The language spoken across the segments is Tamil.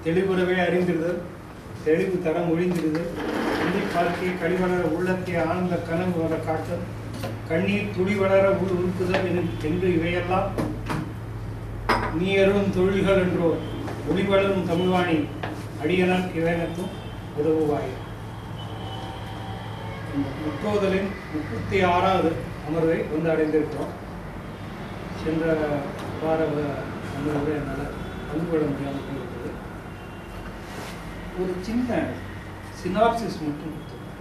தெளிவுறவே அறிந்திருதல், தெளிவு தரம் ஒழிந்திருதல், இந்தி பார்க்கையை கழிவளர உள்ளத்தை ஆனந்த கனவு வர காட்டல், கண்ணீர் துளி வளர உறுப்புதல் என்று இவையெல்லாம் நீ அருளும் தொழில்கள் என்றோ ஒளிவளரும் தமிழ்வாணி அடியனன் இவையனத்தும் உதவுவாய். இந்த முற்றோதலின் 36வது அமர்வை வந்து அடைந்திருக்கிறோம். சென்ற வார அமர்வை என்னால் பங்கு கொள்ள முடியாமல் போயிருக்கிறது. ஒரு சின்ன சினாப்சிஸ் மட்டும் கொடுத்துருக்கேன்.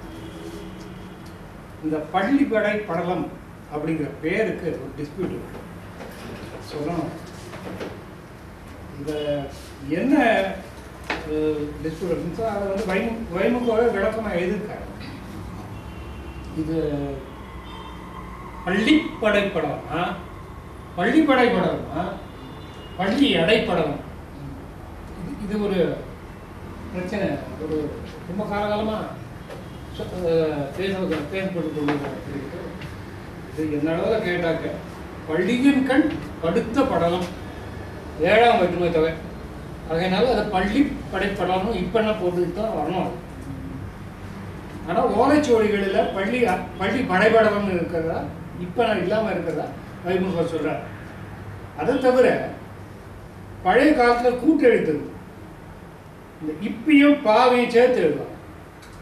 இந்த பள்ளிப்படை படலம் அப்படிங்கிற பேருக்கு ஒரு டிஸ்பியூட் இருக்கு சொல்லணும். இந்த என்ன டிஸ்பியூட் இருக்குன்னு அதை வந்து வைமுகவே விளக்கமாக எழுதியிருக்காரு. இது பள்ளிப்படை படம்னா பள்ளிப்படை படம்னா பள்ளி அடைப்படலம். இது ஒரு பிரச்சனை, ஒரு ரொம்ப காலகாலமாக பேசப்பட்டு கொண்டு இது என்ன அளவில் கேட்டாக்க பள்ளியின் கண் படுத்த படலம் 7ஆம் வேற்றுமை தொகை. அதனால அதை பள்ளி படைப்படலும் இப்போ என்ன போட்டுட்டு தான் வரணும். ஆனால் ஓலைச்சுவடிகளில் பள்ளி படைப்படலம்னு இருக்கிறதா இப்போ நான் இல்லாமல் இருக்கிறதா வைமுகர் சொல்கிறார். அதை தவிர பழைய காலத்தில் கூட்டெழுத்து இந்த இப்பியும் பாவையும் சேர்த்து எழுதுவாங்க,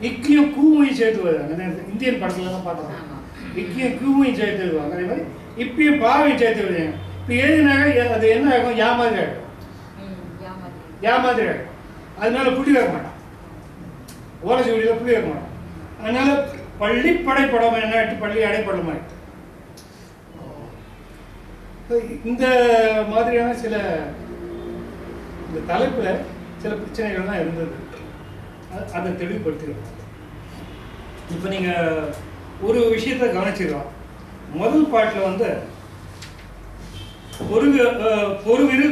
இக்கியும் கூவையும் சேர்த்து எழுதுவாங்க. இந்தியன் படத்துல தான் பார்த்தோம், இக்கியும் கூவையும் சேர்த்து எழுதுவாங்க. அதே மாதிரி இப்பியும் பாவையும் சேர்த்து எழுதுவாங்க. இப்போ எழுதினாங்க அது என்ன ஆகும்? ஏமாதிரி ஆகிடும், ஏமாதிரி ஆகிடும். அதனால புள்ளி வைக்க மாட்டான், ஓலைச்சுவடியில் புள்ளி வைக்க மாட்டான். அதனால பள்ளி படைப்படம் என்ன ஆகிட்டு பள்ளி அடைப்படம் ஆகிட்டு. இந்த மாதிரியான சில இந்த தலைப்பில் சில பிரச்சனைகள்லாம் இருந்தது. அதை தெளிவுபடுத்திடுவோம். இப்போ நீங்கள் ஒரு விஷயத்தை கவனிச்சிடலாம். முதல் பாட்டில் வந்து பொறுவிரு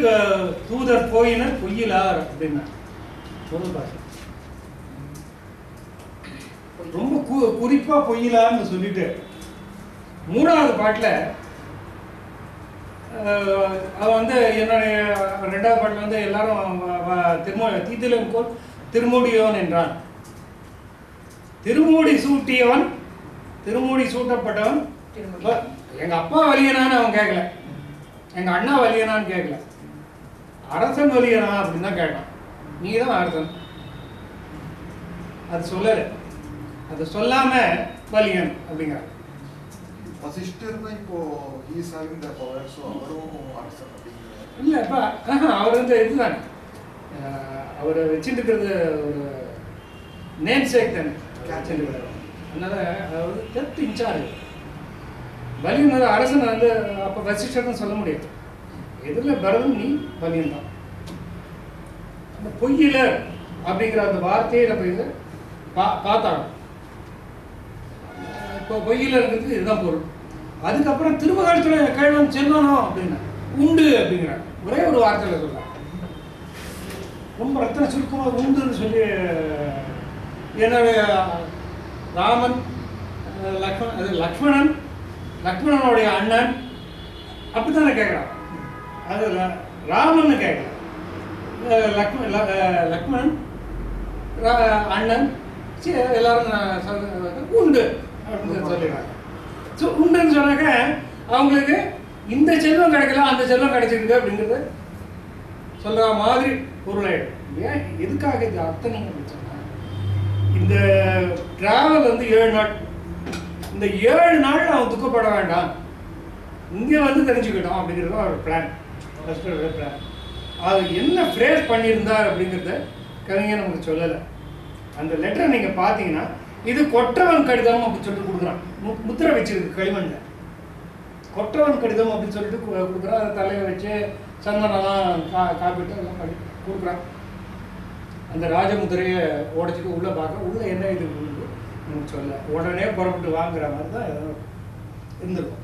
தூதர் போயினர் பொய்யிலார் அப்படின்னா முதல் பாட்டு ரொம்ப குறிப்பாக பொய்யிலார்னு சொல்லிட்டு, 3வது பாட்டில் அவன் வந்து என்னுடைய 2வது பாட்டில் வந்து எல்லாரும் தீதிலும் திருமூடியவன் என்றான். திருமூடி சூட்டியவன், திருமூடி சூட்டப்பட்டவன். எங்கள் அப்பா வலியனான்னு அவன் கேட்கல, எங்கள் அண்ணா வலியனான்னு கேட்கல, அரசன் வலியனா அப்படின்னு தான் கேட்டான். நீ தான் அரசன். அது சொல்லலை, அது சொல்லாம வலியன் அப்படிங்கிறார். இல்லைப்பா, அவர் வந்து இதுதானே, அவர் வச்சுட்டு இருக்கிறது ஒரு நேம் சேக் தானே வச்சுருக்கிறார். அதனால அவர் டெப்த் இன்சார்ஜ். வலியன் அரசன் வந்து அப்போ வசிஷ்டர்னு சொல்ல முடியாது. எதில் பரதன் நீ வலியன் தான். அந்த பொய்யிலர் அப்படிங்கிற அந்த வார்த்தையை நம்ம இது பார்த்தாங்க. இப்போ பொய்யில இருக்கிறதுக்கு இதுதான் பொருள். அதுக்கப்புறம் திருமகாலத்தில் கேள்வன் செல்வனும் அப்படின்னா உண்டு அப்படிங்கிறார். ஒரே ஒரு வார்த்தையில் சொல்றாங்க. ரொம்ப ரத்தன சுருக்கமாக உண்டுன்னு சொல்லி என்னுடைய ராமன் லக்ஷ்மணனுடைய அண்ணன் அப்படித்தானே கேட்குறான். அது ராமன் கேட்கலாம், லக்ஷ்மணன் அண்ணன் எல்லாரும் உண்டு அப்படின்னு சொல்லிடுறாங்க. ஸோ உண்டுன்னு சொன்னாக்க அவங்களுக்கு இந்த செல்வம் கிடைக்கல அந்த செல்வம் கிடைச்சிருக்கு அப்படிங்கிறது சொல்கிற மாதிரி பொருளாயிடும். ஏன் எதுக்காக இது அத்தனை அப்படின்னு சொன்னால், இந்த டிராவல் வந்து 7 நாள். இந்த 7 நாள் அவன் துக்கப்பட வேண்டாம், இங்கே வந்து தெரிஞ்சுக்கிட்டோம் அப்படிங்கிறது ஒரு பிளான், பிளான். அது என்ன ஃப்ரேஸ் பண்ணியிருந்தார் அப்படிங்கிறத கவிஞர் நமக்கு சொல்லலை. அந்த லெட்டரை நீங்கள் பார்த்தீங்கன்னா இது கொற்றவன் கடிதம் அப்படின்னு சொல்லிட்டு கொடுக்குறான். முத்திரை வச்சிருக்கு களிமண்ணில், கொற்றவன் கடிதம் அப்படின்னு சொல்லிட்டு கொடுக்குறான். அதை தலையை வச்சு சந்தனம்லாம் காப்பிட்டு எல்லாம் கொடுக்குறான். அந்த ராஜமுத்திரையை உடைச்சிட்டு உள்ளே பார்க்க உள்ளே என்ன இது நமக்கு சொல்ல, உடனே புறப்பட்டு வாங்குற மாதிரி தான் இருந்திருக்கும்.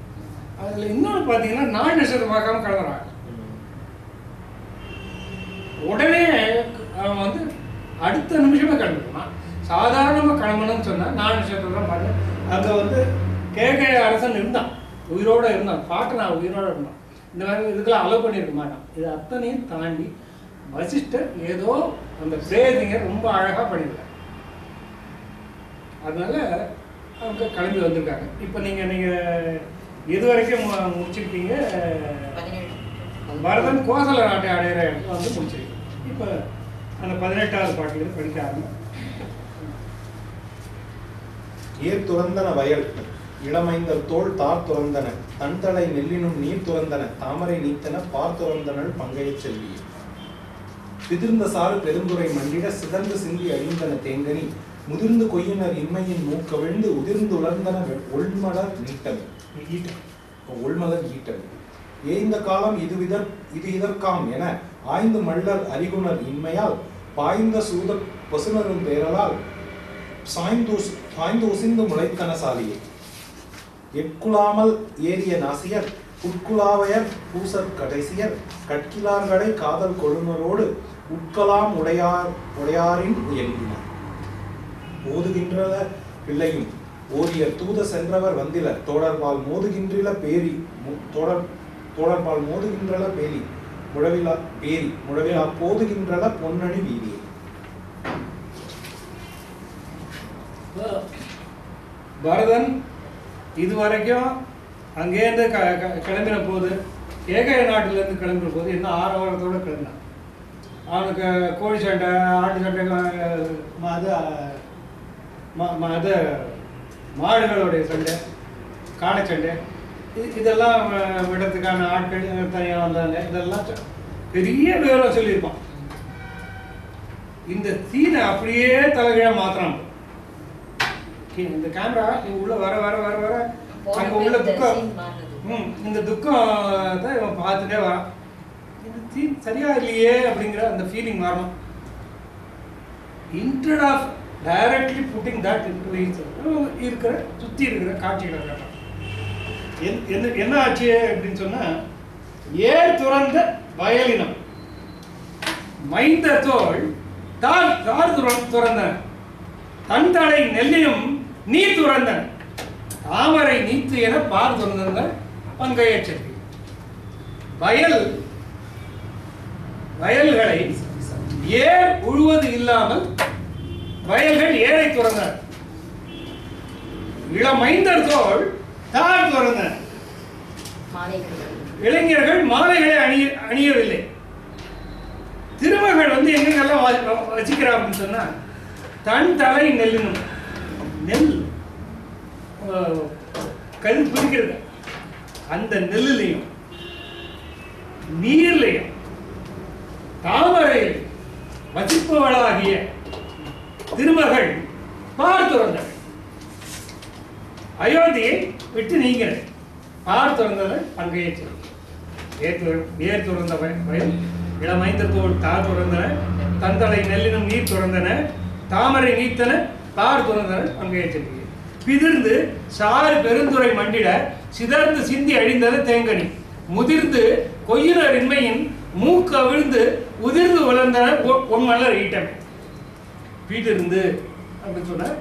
அதில் இன்னொன்று பார்த்தீங்கன்னா நாள் நட்சத்திரம் பார்க்காம கிளம்புறாங்க. உடனே அவன் வந்து அடுத்த நிமிஷமே கிளம்பிடுவான். சாதாரணமாக கிளம்பணும்னு சொன்னால் நாள் நட்சத்திரம் தான் பார்த்து அங்கே வந்து கேகே அரசன் இருந்தான், உயிரோடு இருந்தான், பாட்டு நான் உயிரோடு இருந்தான். இந்த மாதிரி இதுக்கெல்லாம் அலோவ் பண்ணியிருக்க மாட்டான். இது அத்தனையும் தாண்டி வசிஷ்டர் ஏதோ அந்த பிரேதிங்க ரொம்ப அழகாக பண்ணிடுறாங்க. அதனால அவங்க கிளம்பி வந்திருக்காங்க. இப்போ நீங்கள் இது வரைக்கும் முடிச்சிருக்கீங்க. பரதன் கோசல நாட்டை அடையிற இடத்துல வந்து முடிச்சிருக்கீங்க. இப்போ அந்த 18வது பாட்டிலிருந்து படிக்க ஆரம்பம். ஏர் துறந்தன வயல் இளமைந்தர் தோல் தார் துறந்தன தன்தலை நெல்லினும் நீர் துறந்தன தாமரை நீத்தன பார் துறந்தனள் பங்கைய செல்வி பிதிர்ந்த சாறு பெருந்துரை மண்டிட சிதந்து சிந்தி அழிந்தன தேங்கனி முதிர்ந்து கொய்யினர் இன்மையின் மூக்கவிழ்ந்து உதிர்ந்து உலர்ந்தன ஒள்மலர் நீட்டல் ஒள்மலர் ஈட்டல் ஏய்ந்த காலம் இது இதற்காம் என ஆய்ந்து மல்லர் அறிகுணர் இன்மையால் பாய்ந்த சூத பசுனரும் பேரலால் சாய்ந்து உசிந்து முளைத்தன சாலியை எட்குலாமல் ஏறிய நாசியர் உட்குலாவையர் பூசற் கடைசியர் கட்கிலார்களை காதல் கொழுனரோடு உட்கலாம் உடையாரின் உயர்ந்தினார் ஓதுகின்ற பிள்ளையும் ஓரியர் தூத சென்றவர் வந்திலர் தோடர்பால் மோதுகின்றில பேரி தோடர்பால் மோதுகின்றல பேரி முழவிலா போதுகின்றல பொன்னணி வீதியை. பரதன் இதுவரைக்கும் அங்கேருந்து கிளம்பின போது கேகய நாட்டிலேருந்து கிளம்பின போது இன்னும் ஆரவாரத்தோடு கிளம்பினான். அவனுக்கு கோழி சண்டை, ஆட்டு சண்டை, அது மாடுகளுடைய சண்டை, காடை சண்டை, இதெல்லாம் விடத்துக்கான ஆட்கள் தனியாக வந்தாங்க. இதெல்லாம் பெரிய விவரம் சொல்லியிருப்பான். இந்த சீனை அப்படியே தலைகீழாக மாத்திரம். இந்த கேமரா உள்ள வர வர வர வர அங்கே உள்ள துக்கம், இந்த துக்கத்தை இவன் பார்த்துட்டே வரான். இந்த சீன் சரியா இல்லையே அப்படிங்கிற அந்த ஃபீலிங் வரணும். Instead of directly putting that into இருக்கிற சுற்றி இருக்கிற காட்சிகளை காட்டுறான். என்ன ஆச்சு அப்படின்னு சொன்னா, ஏர் துறந்த வயலினம் மைந்த தோல் தார் துறந்தன தன்தலை நெல்லினும் நீ துறந்தன தாமரை நீத்து என பார் துறந்த பங்கைய செல்வி. வயல்களை ஏர் உழுவது இல்லாமல் வயல்கள் ஏரை துறந்தன. இளமைந்தர் தோல் தார் துறந்தன. இளைஞர்கள் மாலைகளை அணியவில்லை. திருமகள் வந்து எங்கெங்கெல்லாம் வசிக்கிறா அப்படின்னு சொன்னா, தன் தலை நெல்லினும் நெல் கல் பிடிக்கிறது அந்த நெல்லையும் நீர்லையும் தாமரையில் வசிப்பவளாகிய திருமகள் பார்த்துறந்தவள். அயோத்தியை விட்டு நீங்கிற பார்த்துறந்தவள் அங்கேயே ஏர் துறந்த வயல் இளமைந்த தோல் தார் துறந்தன தந்தலை நெல்லினும் நீர் துறந்தன தாமரை நீத்தன தார் துறந்தன அங்கேயே செல்வி. பிதிர்ந்து சாறு பெருந்துரை மண்டிட சிதர்ந்து சிந்தி அழிந்தது தேங்கனி முதிர்ந்து கொய்யினர் இன்மையின் மூக்கு அவிழ்ந்து உதிர்ந்து வளர்ந்தன பொன்மலர் ஈட்டம். பிதிர்ந்து அப்படின்னு சொன்ன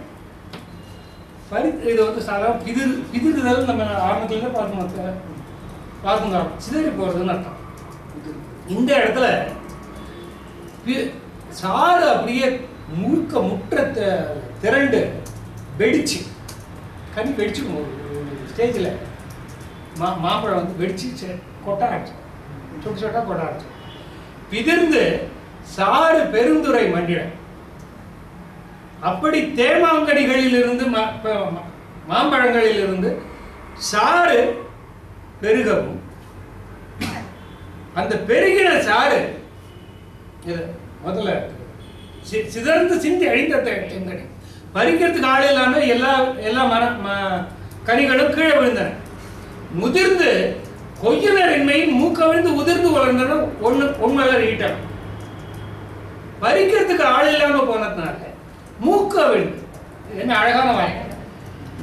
இது வந்து சாதாரண பிதிர்தல் நம்ம ஆரம்பத்துல பார்க்கணும், சிதறி போறதுன்னு அர்த்தம். இந்த இடத்துல சாறு அப்படியே முற்ற திரண்டு வெடிச்சு கனி வெடிச்சுக்கும். ஒரு ஸ்டேஜில் மாம்பழம் வந்து வெடிச்சு கொட்டாச்சு, சொட்டு சொட்டா கொட்டாச்சு. பிதிர்ந்து சாறு பெருந்துரை மண்டிட அப்படி தேமாங்கனிகளிலிருந்து மாம்பழங்களிலிருந்து சாறு பெருகவும் அந்த பெருகின சாறு முதல்ல சிதறந்து சிந்தி அழிந்த தேங்கனி பறிக்கிறதுக்கு ஆள் இல்லாம எல்லா கனிகளும் கீழே விழுந்தன. முதிர்ந்து கொய்யினரின்மையின் மூக்கவிழ்ந்து உதிர்ந்து வளர்ந்தன ஒன்மலர் ஈட்டம். பறிக்கிறதுக்கு ஆள் இல்லாம போனதுனால மூக்க விழுந்து, என்ன அழகான வாய்,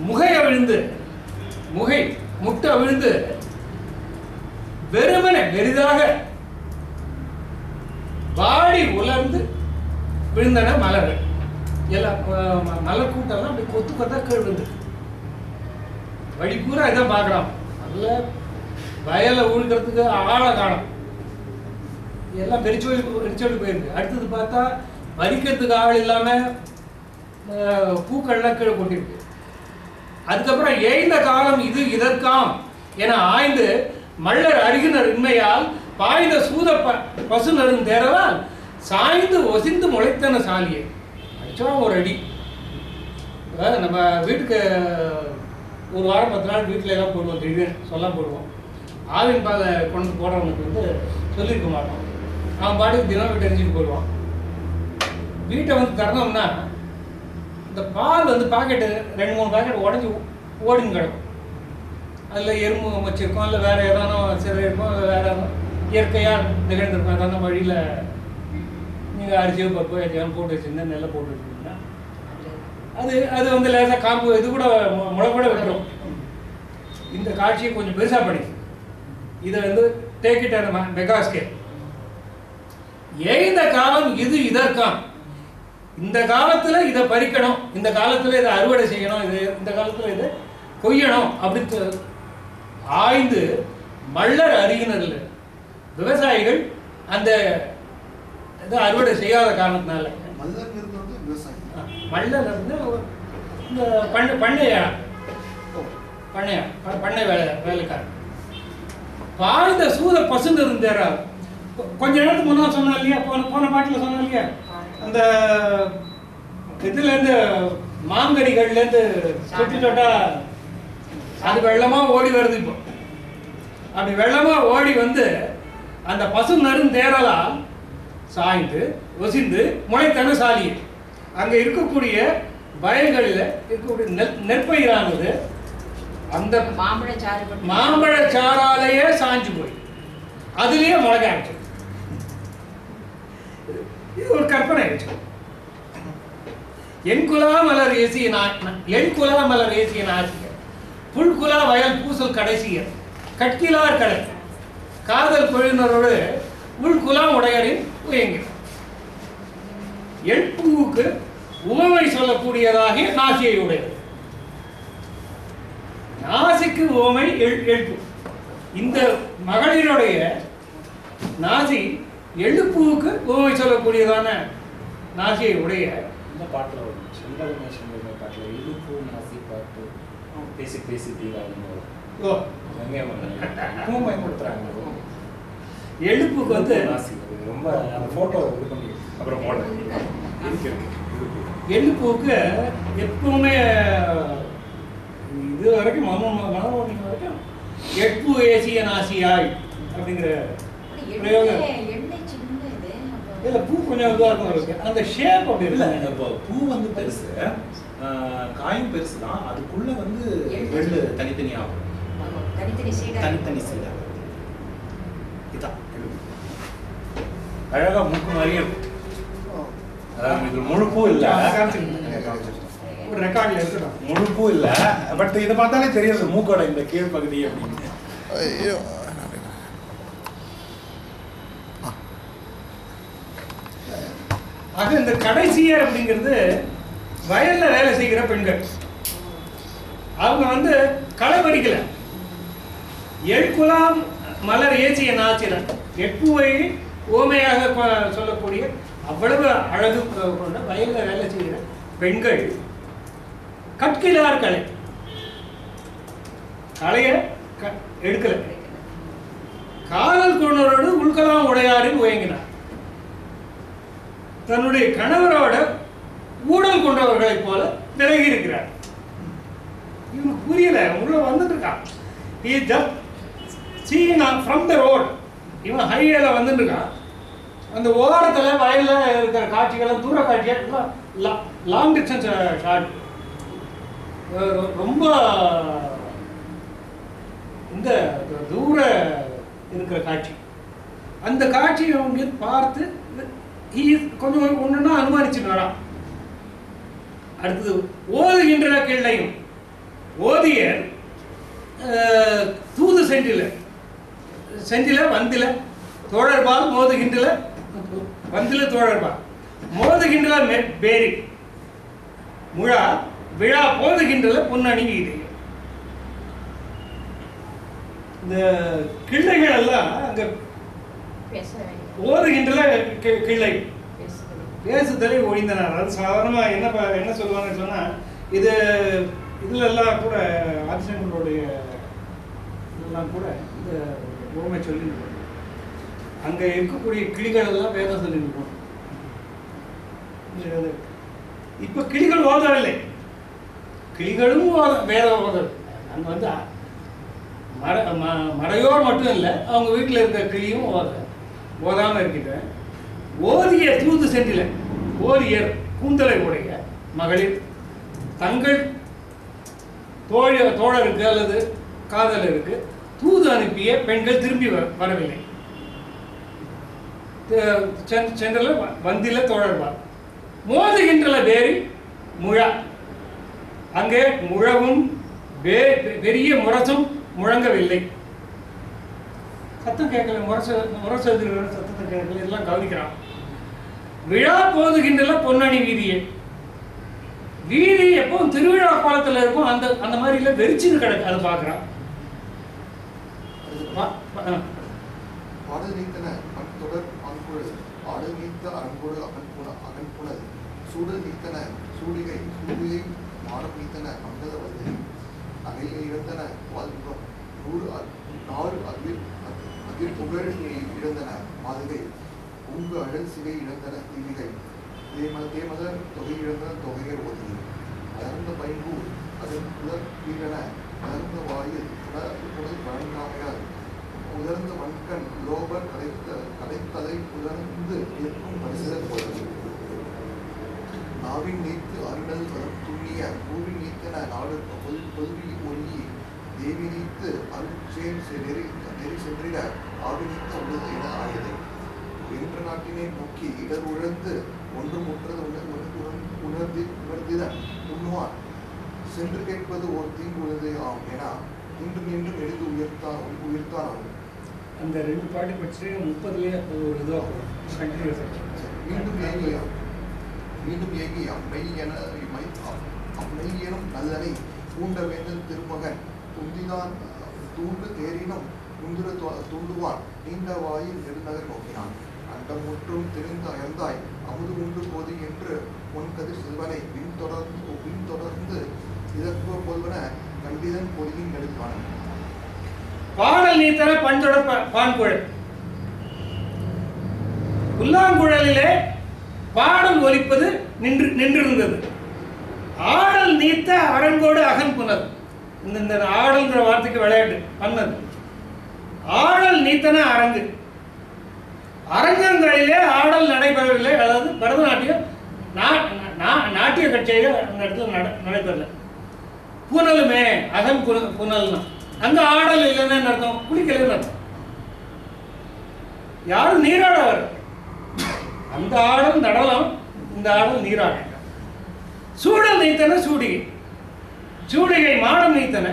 முகைய விழுந்து முட்டை விழுந்து வெறுமனே பெரிதாக வாடி உலர்ந்து விழுந்தன மலர்கள். எல்லாம் மலர் கூட்டம்லாம் அப்படி கொத்து கொத்தா கீழ் விழுந்து வழி பூரா இதான் பார்க்கலாம். நல்ல வயலை உழுக்கிறதுக்கு ஆழ காணும். எல்லாம் வெறிச்சோடி போயிருக்கு. அடுத்தது பார்த்தா வரிக்கிறதுக்கு ஆள் இல்லாமல் பூக்கள்லாம் கீழே கொட்டிருக்கு. அதுக்கப்புறம் ஏய்ந்த காலம் இது இதற்காம் என ஆய்ந்து மல்லர் அருகினர் இன்மையால் பாய்ந்த சூத பசு நரும் தேரவால் சாய்ந்து ஒசிந்து முளைத்தன சாலியை அடிச்சா ஒரு அடி. நம்ம வீட்டுக்கு ஒரு வாரம் 10 நாள் வீட்டில் எல்லாம் போடுவோம், திடீர்னு சொல்ல போடுவோம். ஆவின் பாலை கொண்டு போடுறவனுக்கு வந்து சொல்லியிருக்க மாட்டோம். அவன் பாட்டுக்கு தினம் வீட்டை எரிஞ்சிட்டு போடுவான். வீட்டை வந்து திறந்தோம்னா இந்த பால் வந்து பாக்கெட்டு 2-3 பாக்கெட் உடஞ்சி ஓடின்னு கிடக்கும். அதில் எறும்பு வச்சிருக்கோம், இல்லை வேறு எதானோ சிறை இருக்கும், இல்லை வேறு எதனா இயற்கையாக நிகழ்ந்திருக்கும். எதான வழியில் நீங்கள் அரிசியோ பருப்போ எதையாலும் போட்டு வச்சுருந்தா நெல்லை போட்டு வச்சுருந்தீங்கன்னா அது வந்து லேசாக காம்பு இது கூட முளை கூட விட்டுரும். இந்த காட்சியை கொஞ்சம் பெருசாக படிக்கும். இதை வந்து take it at mega scale. ஏய்ந்த காலம் இது இதற்காம், இந்த காலத்துல இதை பறிக்கணும், இந்த காலத்துல இதை அறுவடை செய்யணும், இந்த காலத்துல இதை கொய்யணும் அப்படின்னு ஆய்ந்து மல்லர் அறியினர்ல விவசாயிகள் அந்த இதை அறுவடை செய்யாத காரணத்தினால மல்லர் இருந்து இந்த பண்ணை வேலைக்காரன் பாய்ந்த சூத பசுந்து இருந்தாரா. கொஞ்ச நேரத்துக்கு முன்னாடி சொன்னா இல்லையா, போன பாட்டில் சொன்னா இல்லையா, அந்த இதுலேருந்து மாங்கடிகள்லேருந்து சொட்டு சொட்டா அது வெள்ளமா ஓடி வருது. இப்போ அப்படி வெள்ளமா ஓடி வந்து அந்த பசு நரும் தேரலால் சாய்ந்து ஒசிந்து முளைத்தன சாலியை அங்க இருக்கக்கூடிய வயல்களில் இருக்கக்கூடிய நெற்பயிரானது அந்த மாம்பழ சாராலேயே சாஞ்சு போய் அதுலயே முளைக்க ஆரம்பிச்சு. இது ஒரு கற்பனை வச்சு. எண்குலா மலர் ஏசிய நாசியர் புல்குலா வயல் பூசல் கடைசியர் கட்கிலார் கடை காதல் குழுவினரோடு உள்குலாம் உடையரின் உயங்கிறார். எண்பூவுக்கு உவமை சொல்லக்கூடியதாகிய நாசியை உடையது. நாசிக்கு உவமை எழுப்பு. இந்த மகளிருடைய நாசி எழுப்பூவுக்கு உவமை சொல்லக்கூடியதான நாசியை உடைய. இந்த பாட்டில் வரும் செங்கல்மை பாட்டில் எழுப்பு நாசி பாட்டு பேசி பேசி பயன்படுத்துறாங்க. எழுப்புக்கு வந்து நாசி ரொம்ப அந்த போட்டோ இது பண்ணி அப்புறம் எழுப்புக்கு எப்பவுமே இது வரைக்கும் மனோமணி வரைக்கும் எட்பு ஏசிய நாசியாய் அப்படிங்கிற பிரயோகம். இல்ல பூ கொஞ்சம் இதுவாக இருக்கும் இருக்கு. அந்த ஷேப் அப்படி இல்லை. பூ வந்து பெருசு, காயும் பெருசு தான். அதுக்குள்ள வந்து ரெண்டு தனித்தனியாகும், தனித்தனி சீடா. இதான் அழகா மூக்கு மாதிரியே இருக்கும். இது முழு பூ இல்லை, ஒரு ரெக்கார்ட்ல இருக்கணும். முழு பூ இல்லை, பட் இதை பார்த்தாலே தெரியாது மூக்கோட இந்த கீழ் பகுதி அப்படின்னு. ஐயோ, ஆக இந்த கடைசியர் அப்படிங்கிறது வயல்ல வேலை செய்கிற பெண்கள். அவங்க வந்து களை பறிக்கல. எழ்குலாம் மலர் ஏசிய நாச்சிரன் எட்புவை ஓமையாக சொல்லக்கூடிய அவ்வளவு அழகு கொண்ட வயல்ல வேலை செய்கிற பெண்கள் கட்கிலார் களை களைய எடுக்கல. காதல் கொண்டவரோடு உள்கலாம் உடையாரில் உயங்கினார். தன்னுடைய கணவரோட ஊழல் கொண்டவர்களைப் போல விலகி இருக்கிறார். இவனுக்கு புரியல, உள்ள வந்துட்டு இருக்கான். He is just seeing from the road. இவன் ஹைவேல வந்துட்டு இருக்கான். அந்த ஓரத்துல வயல்ல இருக்கிற காட்சிகள் தூர காட்சிகள் லாங் டிஸ்டன்ஸ் ஷாட், ரொம்ப இந்த தூர இருக்கிற காட்சி. அந்த காட்சியை அவங்க பார்த்து கொஞ்சம் ஒன்றுன்னா அனுமானிச்சுட்டு வரான். அடுத்தது ஓதுகின்ற கிள்ளையும் ஓதியர் தூது சென்றில வந்தில தோழர்பால் மோதுகின்ற வந்தில தோழர்பால் மோதுகின்ற பேரி முழா விழா போதுகின்ற பொன்னணி இது. இந்த கிள்ளைகள் எல்லாம் அங்க ஓதுகின்றல கிள்ளை பேசுதலை ஒழிந்தனர். அது சாதாரணமாக என்ன சொல்லுவாங்கன்னு சொன்னால், இதுல எல்லாம் கூட ஆதிசங்கருடைய இதெல்லாம் கூட இந்த ஓமை சொல்லி அங்கே இருக்கக்கூடிய கிளிகள் எல்லாம் வேதம் சொல்லியிருக்கோம். இப்போ கிளிகள் ஓதவில்லை, கிளிகளும் வேதம் ஓதல். அங்கே வந்து மடையோர் மட்டும் இல்லை, அவங்க வீட்டில் இருக்கிற கிளியும் ஓதாமல் இருக்கின்றன. ஓதிய தூது சென்றில ஓதியர் கூந்தலை உடைய மகளிர் தங்கள் தோழருக்கு அல்லது காதலருக்கு தூது அனுப்பிய பெண்கள் திரும்பி வரவில்லை. சென்றல வந்தில தோழர்வார் மோதுகின்றல பேரி முழா. அங்கே முழவும் பெரிய முரசும் முழங்கவில்லை. சத்தம் கேட்கல, முரசு சத்தத்தை கேட்கல, இதெல்லாம் கவனிக்கிறான். விழா போதுகின்றல பொன்னணி வீதியே. வீதி எப்பவும் திருவிழா காலத்தில் இருக்கும், அந்த மாதிரி இல்லை, வெறிச்சுன்னு கிடக்கு. அதை பார்க்குறான். சூடல் நீத்தன சூடிகை சூடிகை மாடம் நீத்தன மங்கத வந்து அகையை இழந்தன வாழ்முகம் 100 அதில் புகழ் இழந்தன மாதுகை உங்கு அழல் சிகை இழந்தன தீவிகை தேமதர் தொகை இழந்தன தொகையை ஓதி அலர்ந்த பைங்கூர் அதன் புலர் கீழன அலர்ந்த வாயில் புனல் வழங்காமையால் உலர்ந்த வன்கண் லோபர் கதைத்ததை உலர்ந்து நிற்கும் பரிசுகள் போதது நாவின் நீத்து அருணல் துண்ணிய பூவின் நீத்தன நாடு பொதுவி ஒல்லி தேவி நீத்து அருட்சேன் நெறி சென்றிட ஆவி நீத்த உள்ளது என ஆயதை என்ற நாட்டினை நோக்கி இடர் உழந்து ஒன்றும் உணர்ந்திட உண்ணுவான் சென்று கேட்பது ஒரு தீங்கு உள்ளது ஆம் என இன்றும் என்றும் எழுந்து உயிர்த்தான். அந்த 2 பாட்டு பற்றி 30லயே ஒரு இதுவாக மீண்டும் ஏகி அம்மை எனும் நல்லனை பூண்ட வேந்தன் திருமகன் துந்திதான் தூண்டு தேரினும் முந்துர தூண்டுவான் நீண்ட வாயில் நெடுநகர் நோக்கினான். அண்டம் முற்றும் தெரிந்து அயர்ந்தாய் அமுது உண்டு போது என்று பொன்கதிர் செல்வனை பின்தொடர்ந்து இதற்கு போல்வன கண்டிதன் பொதியின் நெடுக்கான. பாடல் நீத்தன பஞ்சொட பான்குழல். புல்லாங்குழலிலே பாடல் ஒலிப்பது நின்றிருந்தது. ஆடல் நீத்த அரங்கோடு அகன் புனல். இந்த ஆடல்ங்கிற வார்த்தைக்கு விளையாட்டு பண்ணது. ஆடல் நீத்தன அரங்கு. அரங்கங்களிலே ஆடல் நடைபெறவில்லை. அதாவது பரதநாட்டியம் நாட்டிய கட்சியில் அந்த இடத்துல நடைபெறல. புனலுமே அகன் புனல்னா அங்க ஆடல் இல்லைன்னு அர்த்தம், குளிக்கலன்னு அர்த்தம். யாரும் நீராட வர அந்த ஆடல் நடனம், இந்த ஆடல் நீராட. சூடல் நீத்தன சூடிகை. சூடிகை மாடம் நீத்தன.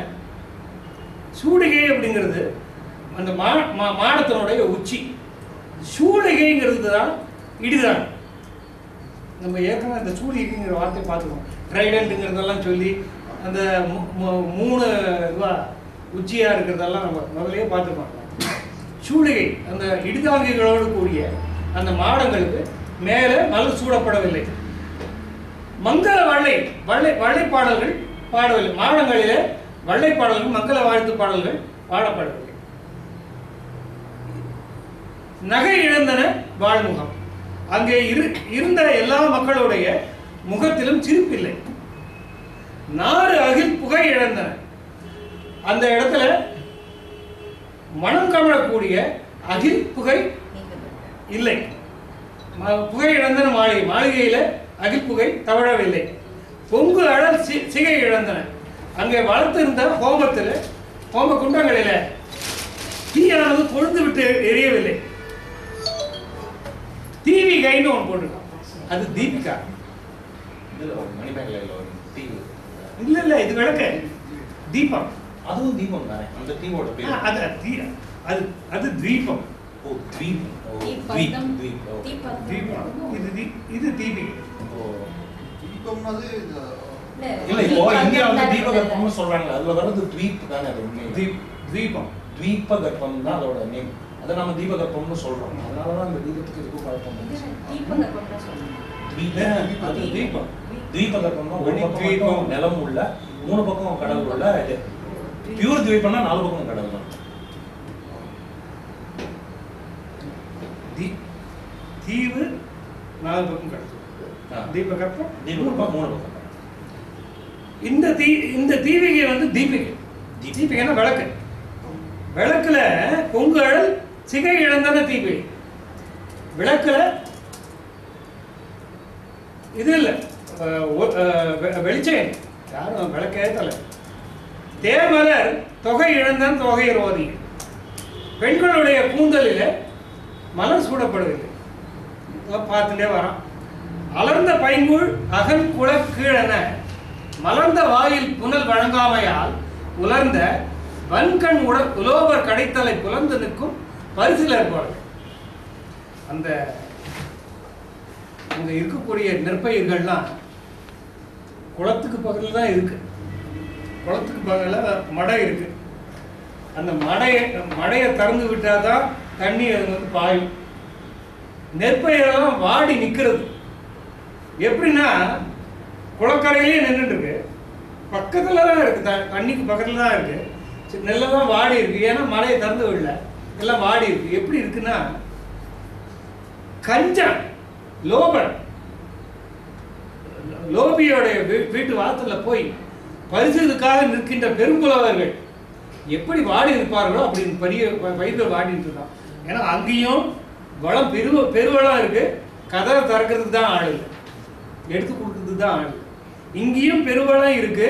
சூடிகை அப்படிங்கிறது அந்த மாடத்தினுடைய உச்சி. சூடிகைங்கிறது தான் இடிதான். நம்ம ஏற்கனவே அந்த சூடிகைங்கிற வார்த்தையை பார்த்துக்கோம். ட்ரைடண்ட்டுங்கிறதெல்லாம் சொல்லி அந்த 3 உச்சியா இருக்கிறதெல்லாம் நம்ம முதலே பார்த்துருக்கோம். சூடிகை அந்த இடிதாங்கிகளோடு கூடிய அந்த மாடங்களுக்கு மேலே மலர் சூடப்படவில்லை. மங்கள வள்ளை பாடல்கள் பாடவில்லை. மாடங்களிலே வள்ளை பாடல்கள், மங்கள வாழ்த்து பாடல்கள் பாடப்படவில்லை. நகை இழந்தன வாழ்முகம். அங்கே இருந்த எல்லா மக்களுடைய முகத்திலும் சிரிப்பில்லை. நாறு அகில் புகை இழந்தன. அந்த இடத்துல மனம் கமழக்கூடிய அகில் புகை இல்லை. புகை இழந்தன மாளிகையில அகில் புகை தவழவில்லை. பொங்கு அழல் சிகை இழந்தன. அங்கே வளர்த்திருந்த ஹோம குண்டங்களில தீயானது கொழுந்து விட்டு எரியவில்லை. தீவிகைன்னு ஒன்று போட்டிருக்கான், அது தீபிகா. இல்ல இல்ல, இது விளக்க தீபம். அதுவும் தீபம் தானே. அந்த தீபோட பேர் அது தீபம். ஓ தீபம். இது தீபிகை. தீபம்னாது இல்ல, இப்போ இங்க வந்து தீபகற்பம்னு சொல்றாங்க. அதுல வரது த்வீப் தானே. அது உண்மை. தீபம் தீபகற்பம் தான் அதோட நேம். அதை நம்ம தீபகற்பம்னு சொல்றோம். அதனாலதான் அந்த தீபத்துக்கு இதுக்கும் குழப்பம் வந்துச்சு. அது தீபம். தீபகற்பம்னா ஒரு பக்கம் நிலம் உள்ள 3 பக்கம் கடல் உள்ள இது. பியூர் தீபம்னா 4 பக்கம் கடல் தான். தீவு 4 பக்கம் கடல். தீபகற்பம் 3 பக்கம். இந்த தீபிகை வந்து தீபிகைன்னா விளக்கு. விளக்குல பொங்கல் சிகை இழந்தான தீபிகை. விளக்குல இது இல்ல வெளிச்சம் யாரும் விளக்கே தலை. தேமலர் தொகை இழந்தான் தொகை ரோதி. பெண்களுடைய கூந்தலில் மலர் சூடப்படுகிறது. பார்த்துட்டே வரான். அலர்ந்த பைங்குள் அகல் குள கீழன மலர்ந்த வாயில் புனல் வழங்காமையால் உலர்ந்த வன்கண் உலோபர் கடைத்தலை புலந்து நிற்கும் பரிசில் இருப்பார்கள். அந்த அங்க இருக்கக்கூடிய நெற்பயிர்கள்லாம் குளத்துக்கு பக்கத்தில் தான் இருக்கு. குளத்துக்கு பக்கத்தில் மடை இருக்கு. அந்த மடையை திறந்து விட்டாதான் தண்ணி அது வந்து பாயும். நெற்பயிரெல்லாம் வாடி நிற்கிறது. எப்படின்னா குளக்கரையிலேயே நின்றுட்டு இருக்கு. பக்கத்தில் தான் இருக்கு, தண்ணிக்கு பக்கத்தில் தான் இருக்கு. நெல்லெல்லாம் வாடி இருக்கு. ஏன்னா மழையை திறந்து விடல, எல்லாம் வாடி இருக்கு. எப்படி இருக்குன்னா கஞ்சன் லோபன் லோபியோடைய வீட்டு வாசல்ல போய் பரிசுக்காக நிற்கின்ற பெரும்புலவர்கள் எப்படி வாடி இருப்பார்களோ அப்படி பெரிய பயிர்கள் வாடிட்டு இருக்கான். ஏன்னா அங்கேயும் வளம் பெருவளம் இருக்கு. கதவை திறக்கிறதுக்கு தான் ஆள் இல்லை, எடுத்து கொடுக்கறதுக்கு தான் ஆள். இங்கேயும் பெருவளம் இருக்கு.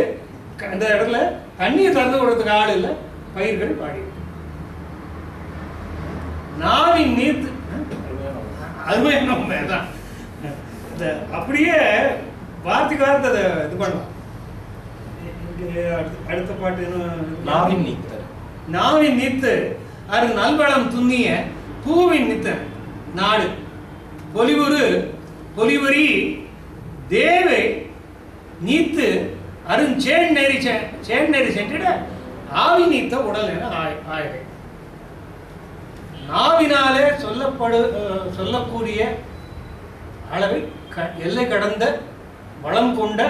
அந்த இடத்துல தண்ணியை திறந்து கொடுறதுக்கு ஆள் இல்லை, பயிர்கள் வாடி இருக்கு. நாவின் நீர்த்து அருமையான உண்மைதான். அப்படியே வார்த்தைக்கு வார்த்தை அதை இது பண்ணலாம். அடுத்த பாட்டு நாவின் நீத்து அரு நல்வளம் துண்ணிய பூவின் நித்த நாடு பொலிவரி தேவை நீத்து அருண் சேன்னெறி சென்றிட ஆவி நீத்த உடல் என ஆயவை. நாவினாலே சொல்லக்கூடிய அளவை எல்லை கடந்த வளம் கொண்ட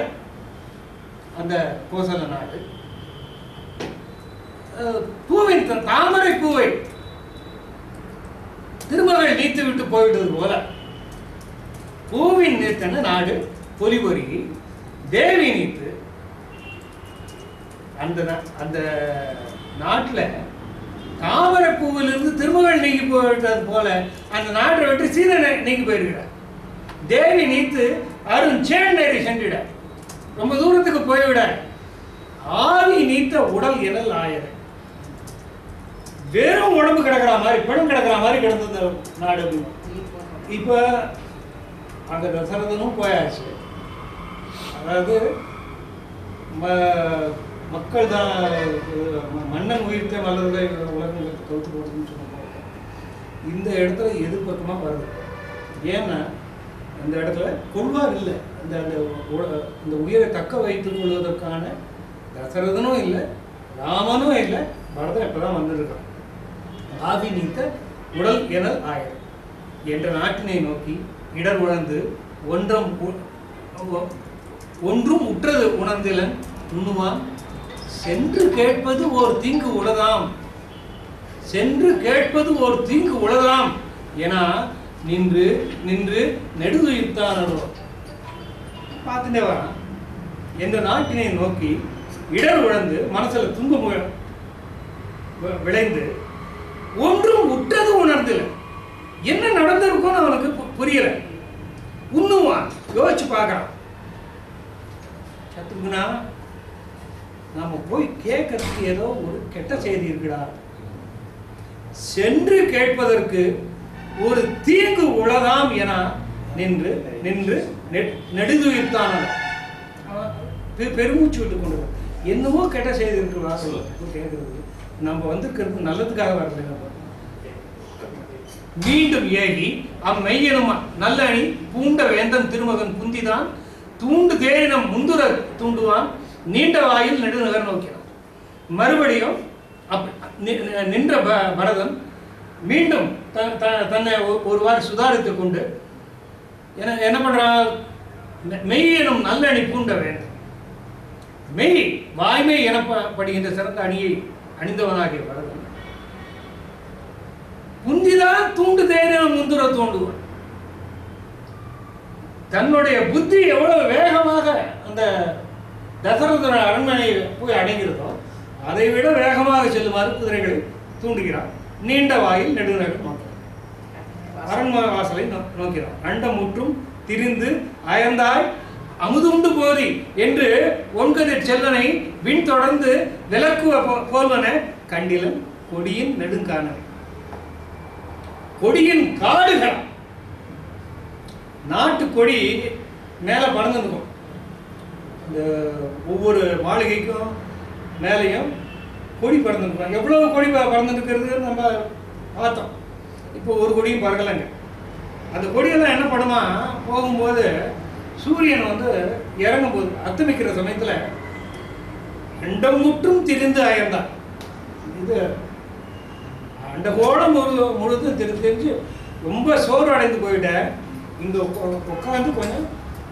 அந்த கோசல நாடு. பூவின் தாமரை பூவை திருமகள் நீத்து விட்டு போயிட்டது போல பூவின் நீத்தன நாடு பொலிபொறி தேவி நீத்து. அந்த நாட்டில் தாமரை பூவிலிருந்து திருமகள் நீங்கி போயிட்டது போல அந்த நாட்டை விட்டு சீதை நீங்கி போயிருக்கிறார். தேவி நீத்து அருண் சேன்னெறி சென்றிட ரொம்ப தூரத்துக்கு போய்விட ஆவி நீத்த உடல் எனல் ஆயது. வெறும் உடம்பு கிடக்கிற மாதிரி பெண் கிடக்கிற மாதிரி கிடந்தது நாடு. இப்ப அங்க தசரதனும் போயாச்சு. அதாவது மக்கள் தான் மன்னன் உயிர்த்த மலர்களை உலகங்களுக்கு கவுத்து போடுறதுன்னு சொன்னாங்க. இந்த இடத்துல எதிர்பக்கமா வருது. ஏன்னா அந்த இடத்துல கொள்வார் இல்லை. அந்த உயிரை தக்க வைத்துக் கொள்வதற்கான தசரதனும் இல்லை, ராமனும் இல்லை, பரதன் இப்பதான் வந்திருக்கான். ஆவி நீத்த உடல் எனல் ஆயிரம் என்ற நாட்டினை நோக்கி இடர் உணர்ந்து ஒன்றும் உற்றது உணர்ந்திலன் உண்ணுவான் சென்று கேட்பது ஓர் தீங்கு உளதாம். சென்று கேட்பது ஓர் தீங்கு உளதாம் என நின்று நின்று நெடுதுயிர்த்தானோ பார்த்துட்டே வரான். என்ற நாட்டினை நோக்கி இடர் உழந்து மனசுல துன்பம் விளைந்து ஒன்றும் உற்றது உணர்ந்தில. என்ன நடந்திருக்கும்னு அவனுக்கு புரியல. உண்ணுவான் யோசிச்சு பார்க்கறான். சத்துருகுணா, நாம போய் கேட்கறதுக்கு ஏதோ ஒரு கெட்ட செய்தி இருக்குடா. சென்று கேட்பதற்கு ஒரு தீங்கு உளதாம் என நின்று நின்று நெடுதுயிர்த்தான பெருமூச்சு விட்டு கொண்டு என்னவோ கெட்ட செய்தி இருக்கு வாசல் கேட்கறது. நம்ம வந்திருக்கிறது நல்லதுக்காக வரல. நம்ம மீண்டும் ஏகி அம்மெய்யனும் நல்ல அணி பூண்ட வேந்தன் திருமகன் புந்திதான் தூண்டு தேரினம் முந்துர தூண்டுவான் நீண்ட வாயில் நெடுநகர் நோக்கினான். மறுபடியும் நின்ற பரதன் மீண்டும் தன்னை ஒருவாறு சுதாரித்துக் கொண்டு என்ன பண்றான்? மெய் எனும் நல்லணி பூண்ட வேண்டும். மெய் வாய்மை எனப்படுகின்ற சிறந்த அணியை அணிந்தவனாகிய பரதன் புந்திதான் தூண்டு தேரினம் முந்துர தோண்டுவான். தன்னுடைய புத்தி எவ்வளவு வேகமாக அந்த தசரதன அரண்மனை போய் அடைகிறதோ அதை விட வேகமாக செல்லுமாறு குதிரைகளை தூண்டுகிறான். நீண்ட வாயில் நெடுநகர் நோக்கிறான். அரண்மனை வாசலை நோக்கிறான். அண்டம் முற்றும் திரிந்து அயர்ந்தாய் அமுதுண்டு போதி என்று ஒன்கதிர் செல்வனை விண் தொடர்ந்து விளக்குவ போல்வன கண்டிலன் கொடியின் நெடுங்கானவை. கொடியின் காடுகள், நாட்டு கொடி மேல பறந்துருக்கும். இந்த ஒவ்வொரு மாளிகைக்கும் மேலையும் கொடி பறந்துருக்கும். எவ்வளவு கொடி பறந்துருக்கிறது நம்ம பார்த்தோம். இப்போ ஒரு கொடியும் பறக்கலைங்க. அந்த கொடியெல்லாம் என்ன பண்ணுமா, போகும்போது சூரியன் வந்து இறங்கும் போது அத்தமிக்கிற சமயத்துல அண்டம் முற்றும் திரிந்து அயர்ந்தான். இது அந்த கோடம் முழுதும் தெரிஞ்சு ரொம்ப சோறு அடைந்து போயிட்டேன். இங்க உட்காந்து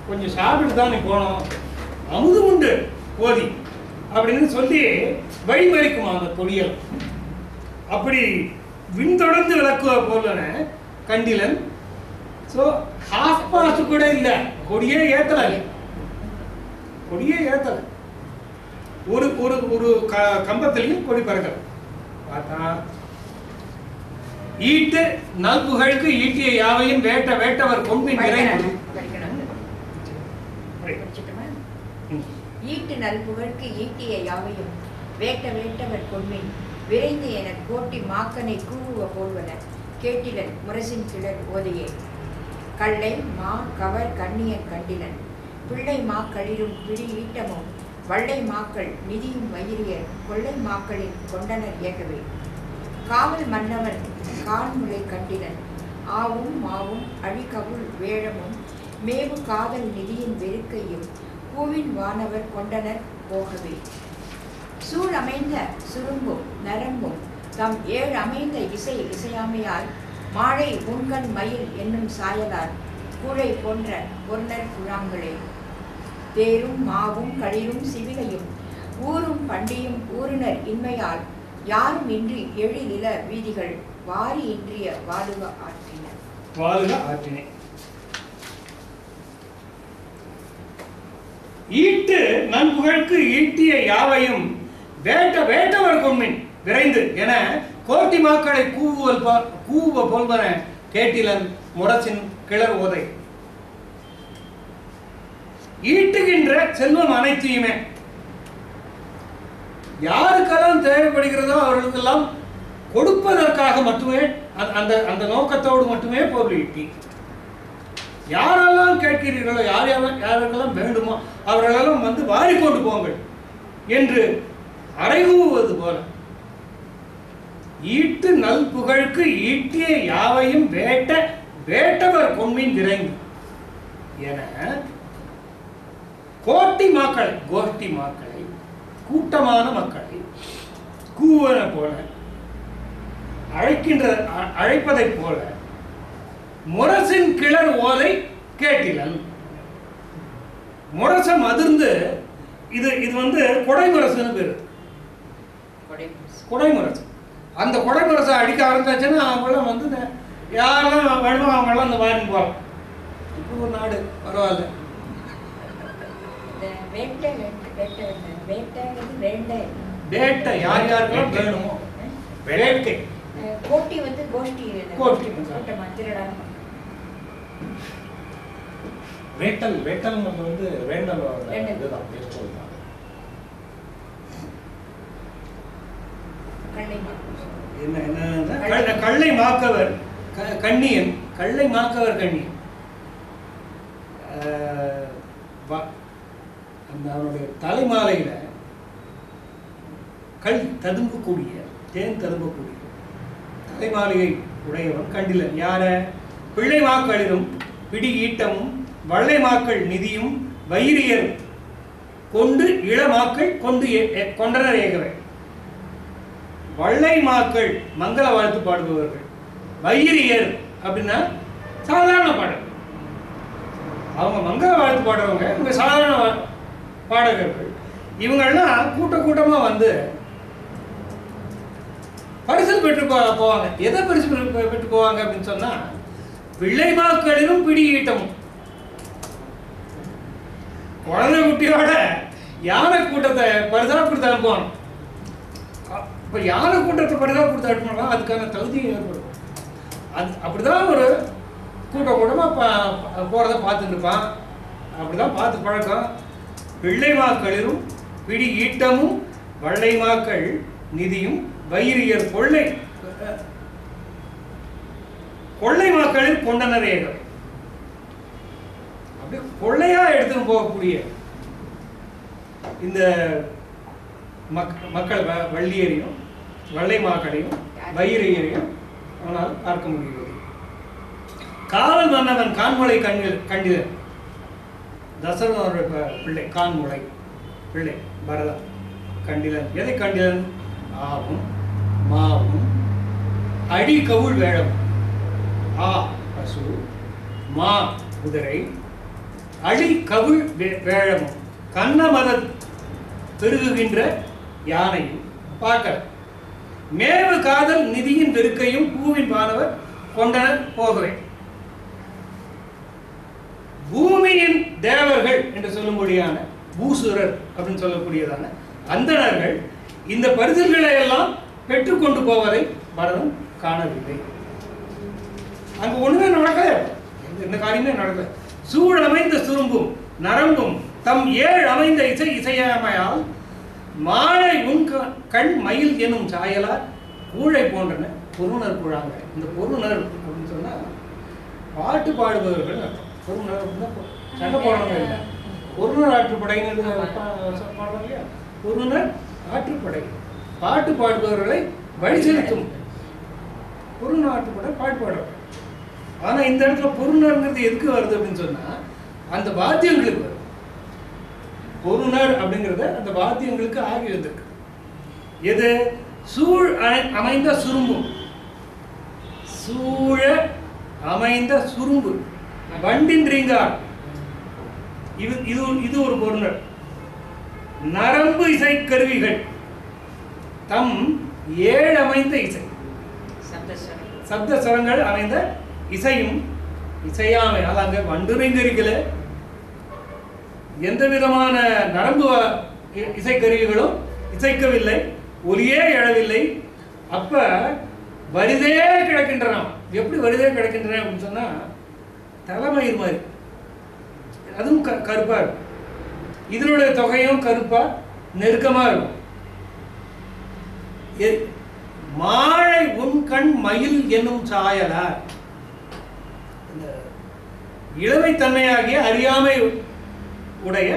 கொஞ்சம் சாப்பிட்டு தான் நீ போனோம், அமுது உண்டு போதி அப்படின்னு சொல்லி வழிமறிக்குமா அந்த கொடியல். அப்படி விண் தொடர்ந்து விளக்குவ போலன கண்டிலன். ஸோ ஹாஃப் பாஸ்ட் கூட இல்லை, கொடியே ஏத்தல. கொடியே ஏத்தல. ஒரு ஒரு ஒரு கம்பத்திலையும் கொடி பறக்கல. பார்த்தா ஈட்டு நல்புகழுக்கு ஈட்டிய யாவையும் வேட்டவர் கொம்பின் நிறைந்து. ஈட்டு நல்புகழுக்கு ஈட்டிய யாவையும் வேட்டவர் கொம்பின் விரைந்து என கோட்டி மாக்கனை கூவுவ போல்வன கேட்டிலன் முரசின் கிளர் ஓதையே. கள்ளை மா கவர் கண்ணியன் கண்டிலன் பிள்ளை மாக்களிரும் பிடி ஈட்டமும் வள்ளை மாக்கள் நிதியும் வயிறியர் கொள்ளை மாக்களின் கொண்டனர் இயக்கவே. காவல் மன்னவன் கான்முலை கண்டிலன் ஆவும் மாவும் அழிகவுள் வேழமும் மேவு காதல் நிதியின் வெறுக்கையும் பூவின் வானவர் கொண்டனர் போகவே. சூழ் அமைந்த சுரும்பும் நரம்பும் தம் ஏழு அமைந்த இசையாமையால் மாழை உண்கண் மயில் என்னும் சாயலால் கூழை போன்ற பொன்னர் குழாங்களே. தேரும் மாவும் களிரும் சிவிலையும் ஊரும் பண்டியும் ஊரினர் இன்மையால் யாரும் இன்றி எழிலில வீதிகள் வாரி இன்றிய வாழுக ஆற்றின. ஈட்டு நன்புகழ்க்கு ஈட்டிய யாவையும் வேட்டவர் கொண்மின் விரைந்து என கோட்டி மாக்களை கூவ போல்வன கேட்டிலன் முரசின் கிளர் ஓதை. ஈட்டுகின்ற செல்வம் அனைத்தையுமே யாருக்கெல்லாம் தேவைப்படுகிறதோ அவர்களுக்கெல்லாம் கொடுப்பதற்காக மட்டுமே, அந்த நோக்கத்தோடு மட்டுமே பொருள் ஈட்டி. யாரெல்லாம் கேட்கிறீர்களோ, யாருக்கெல்லாம் வேண்டுமோ அவர்களெல்லாம் வந்து வாரிக்கொண்டு போங்கள் என்று அறைகூவது போல ஈட்டு நல் புகழுக்கு ஈட்டிய யாவையும் வேட்டவர் கொண்மின் விரைந்து என கோட்டி மாக்களை கூட்டமான மக்களை கூவன போல அழைப்பதை போல முரசின் கிளர் ஓலை கேட்டிலன். முரசம் அதிர்ந்து இது வந்து கொடைமுரசுன்னு பேரு. கொடைமுரசு. அந்த கொடைமுரசை அடிக்க ஆரம்பிச்சாச்சுன்னா அவங்களாம் வந்து யாரெல்லாம் வேணுமோ அவங்களாம் அந்த வாரின்னு போகலாம். இப்போ ஒரு நாடு பரவாயில்ல. வேட்டை யார் யாருக்கெல்லாம் வேணுமோ வேட்டை. கோட்டி வந்து கோஷ்டி வேட்டல் வந்து வேண்டல் இதுதான். கள்ளை மாக்கவர் கண்ணியன். கள்ளை மாக்கவர் கண்ணியன் அந்த அவனுடைய தலைமாலையில கல் ததும்பக்கூடிய தேன் ததும்பக்கூடிய தலைமாலையை உடையவன் கண்டிலன். யார? பிள்ளை மாக்களிலும் பிடி ஈட்டமும் வள்ளை மாக்கள் நிதியும் வயிறியர் கொண்டு இளமாக்கள் கொண்டனர் ஏகவே. வள்ளை மாக்கள் மங்கள வாழ்த்து பாடுபவர்கள், வைரியர் அப்படின்னா சாதாரண பாடல். அவங்க மங்கள வாழ்த்து பாடுறவங்க, இவங்க சாதாரண பாடகர்கள். இவங்கெல்லாம் கூட்டமா வந்து பரிசல் பெற்று போவாங்க. எதை பரிசு பெற்று போவாங்க அப்படின்னு சொன்னா, பிள்ளைமாக்களிலும் பிடி ஈட்டமும். குழந்தை குட்டியோட யானை கூட்டத்தை பரிசா கொடுத்து அனுப்புவாங்க. இப்போ யானை கூட்டத்தை பரிசா கொடுத்து அனுப்பினா அதுக்கான தகுதியும் ஏற்படும். அது அப்படிதான் ஒரு கூட்டமாக போகிறத பார்த்துட்டு இருப்பான். அப்படிதான் பார்த்து பழக்கம். பிள்ளைமாக்களிலும் பிடி ஈட்டமும் வள்ளைமாக்கள் நிதியும் வைரியர் கொள்ளை மக்களில் கொண்டனர் ஏகம். அப்படியே கொள்ளையா எடுத்துன்னு போகக்கூடிய இந்த மக்கள் வள்ளியரையும் வள்ளை மாக்களையும் வைரியரையும் அவனால் பார்க்க முடிகிறது. காவல் மன்னவன் கான்முளை கண்டிதன். தசரதனுடைய பிள்ளை கான்முளை பிள்ளை பரதன் கண்டிதன். எதை கண்டிதன்? ஆவும் மாவும் அடி கவுள் வேழம். ஆ பசு, மா குதிரை, அடி கவுள் வேழமும் கண்ணமத பெருகுகின்ற யானையும் பார்க்க. மேவு காதல் நிதியின் வெறுக்கையும் பூவின் மாணவர் கொண்டனர் போகவே. பூமியின் தேவர்கள் என்று சொல்லும்படியான பூசுரர் அப்படின்னு சொல்லக்கூடியதான அந்தணர்கள் இந்த பரிசுகளை எல்லாம் பெற்றுக்கொண்டு போவதை பரதன் காணவில்லை. அங்கு ஒண்ணுமே நடக்கல, எந்த காரியமே நடக்கல. சூழ் அமைந்த சுரும்பும் நரம்பும் தம் ஏழு அமைந்த இசையாமையால் மாலை உன் கண் மயில் எனும் சாயலார் கூழை போன்றன பொருணர் கூழாங்க. இந்த பொருணர் அப்படின்னு சொன்னா பாட்டு பாடுபவர்கள் அர்த்தம். பொருணர் அப்படின்னா சண்டை போடுறவங்க இல்லை. பொருணர் ஆற்றுப்படைங்கிறது பாடுறாங்க இல்லையா? பொருணர் ஆற்றுப்படை பாட்டு பாடுபவர்களை வழி செலுத்தும். பொருணர் ஆற்றுப்படை பாட்டு பாடுறவங்க. ஆனா இந்த இடத்துல பொருணர்ங்கிறது எதுக்கு வருது அப்படின்னு சொன்னா அந்த வாத்தியங்களுக்கு வருது. பொருணர் அப்படிங்கிறத அந்த வாத்தியங்களுக்கு ஆகி வந்திருக்கு. எது? சூழ் அமைந்த சுரும்பும். சூழ அமைந்த சுரும்பு வண்டின் ரீங்கார், இது ஒரு பொருணர். நரம்பு இசை கருவிகள் தம் ஏழு அமைந்த இசை சப்த ஸ்வரங்கள் அமைந்த இசையும் இசையாமை. அதாங்க வண்டுரிங்கரிக்கல எந்த விதமான நரம்பு இசைக்கருவிகளும் இசைக்கவில்லை, ஒலியே எழவில்லை. அப்ப வரிதே கிடக்கின்றன. எப்படி வரிதே கிடக்கின்றன அப்படின்னு சொன்னா தலைமயிர் மாதிரி, அதுவும் கருப்பா இருக்கும். இதனுடைய தொகையும் கருப்பா நெருக்கமா இருக்கும். மாழை உன் கண் மயில் என்னும் சாயலார். இளமை தன்மையாகிய அறியாமை உடைய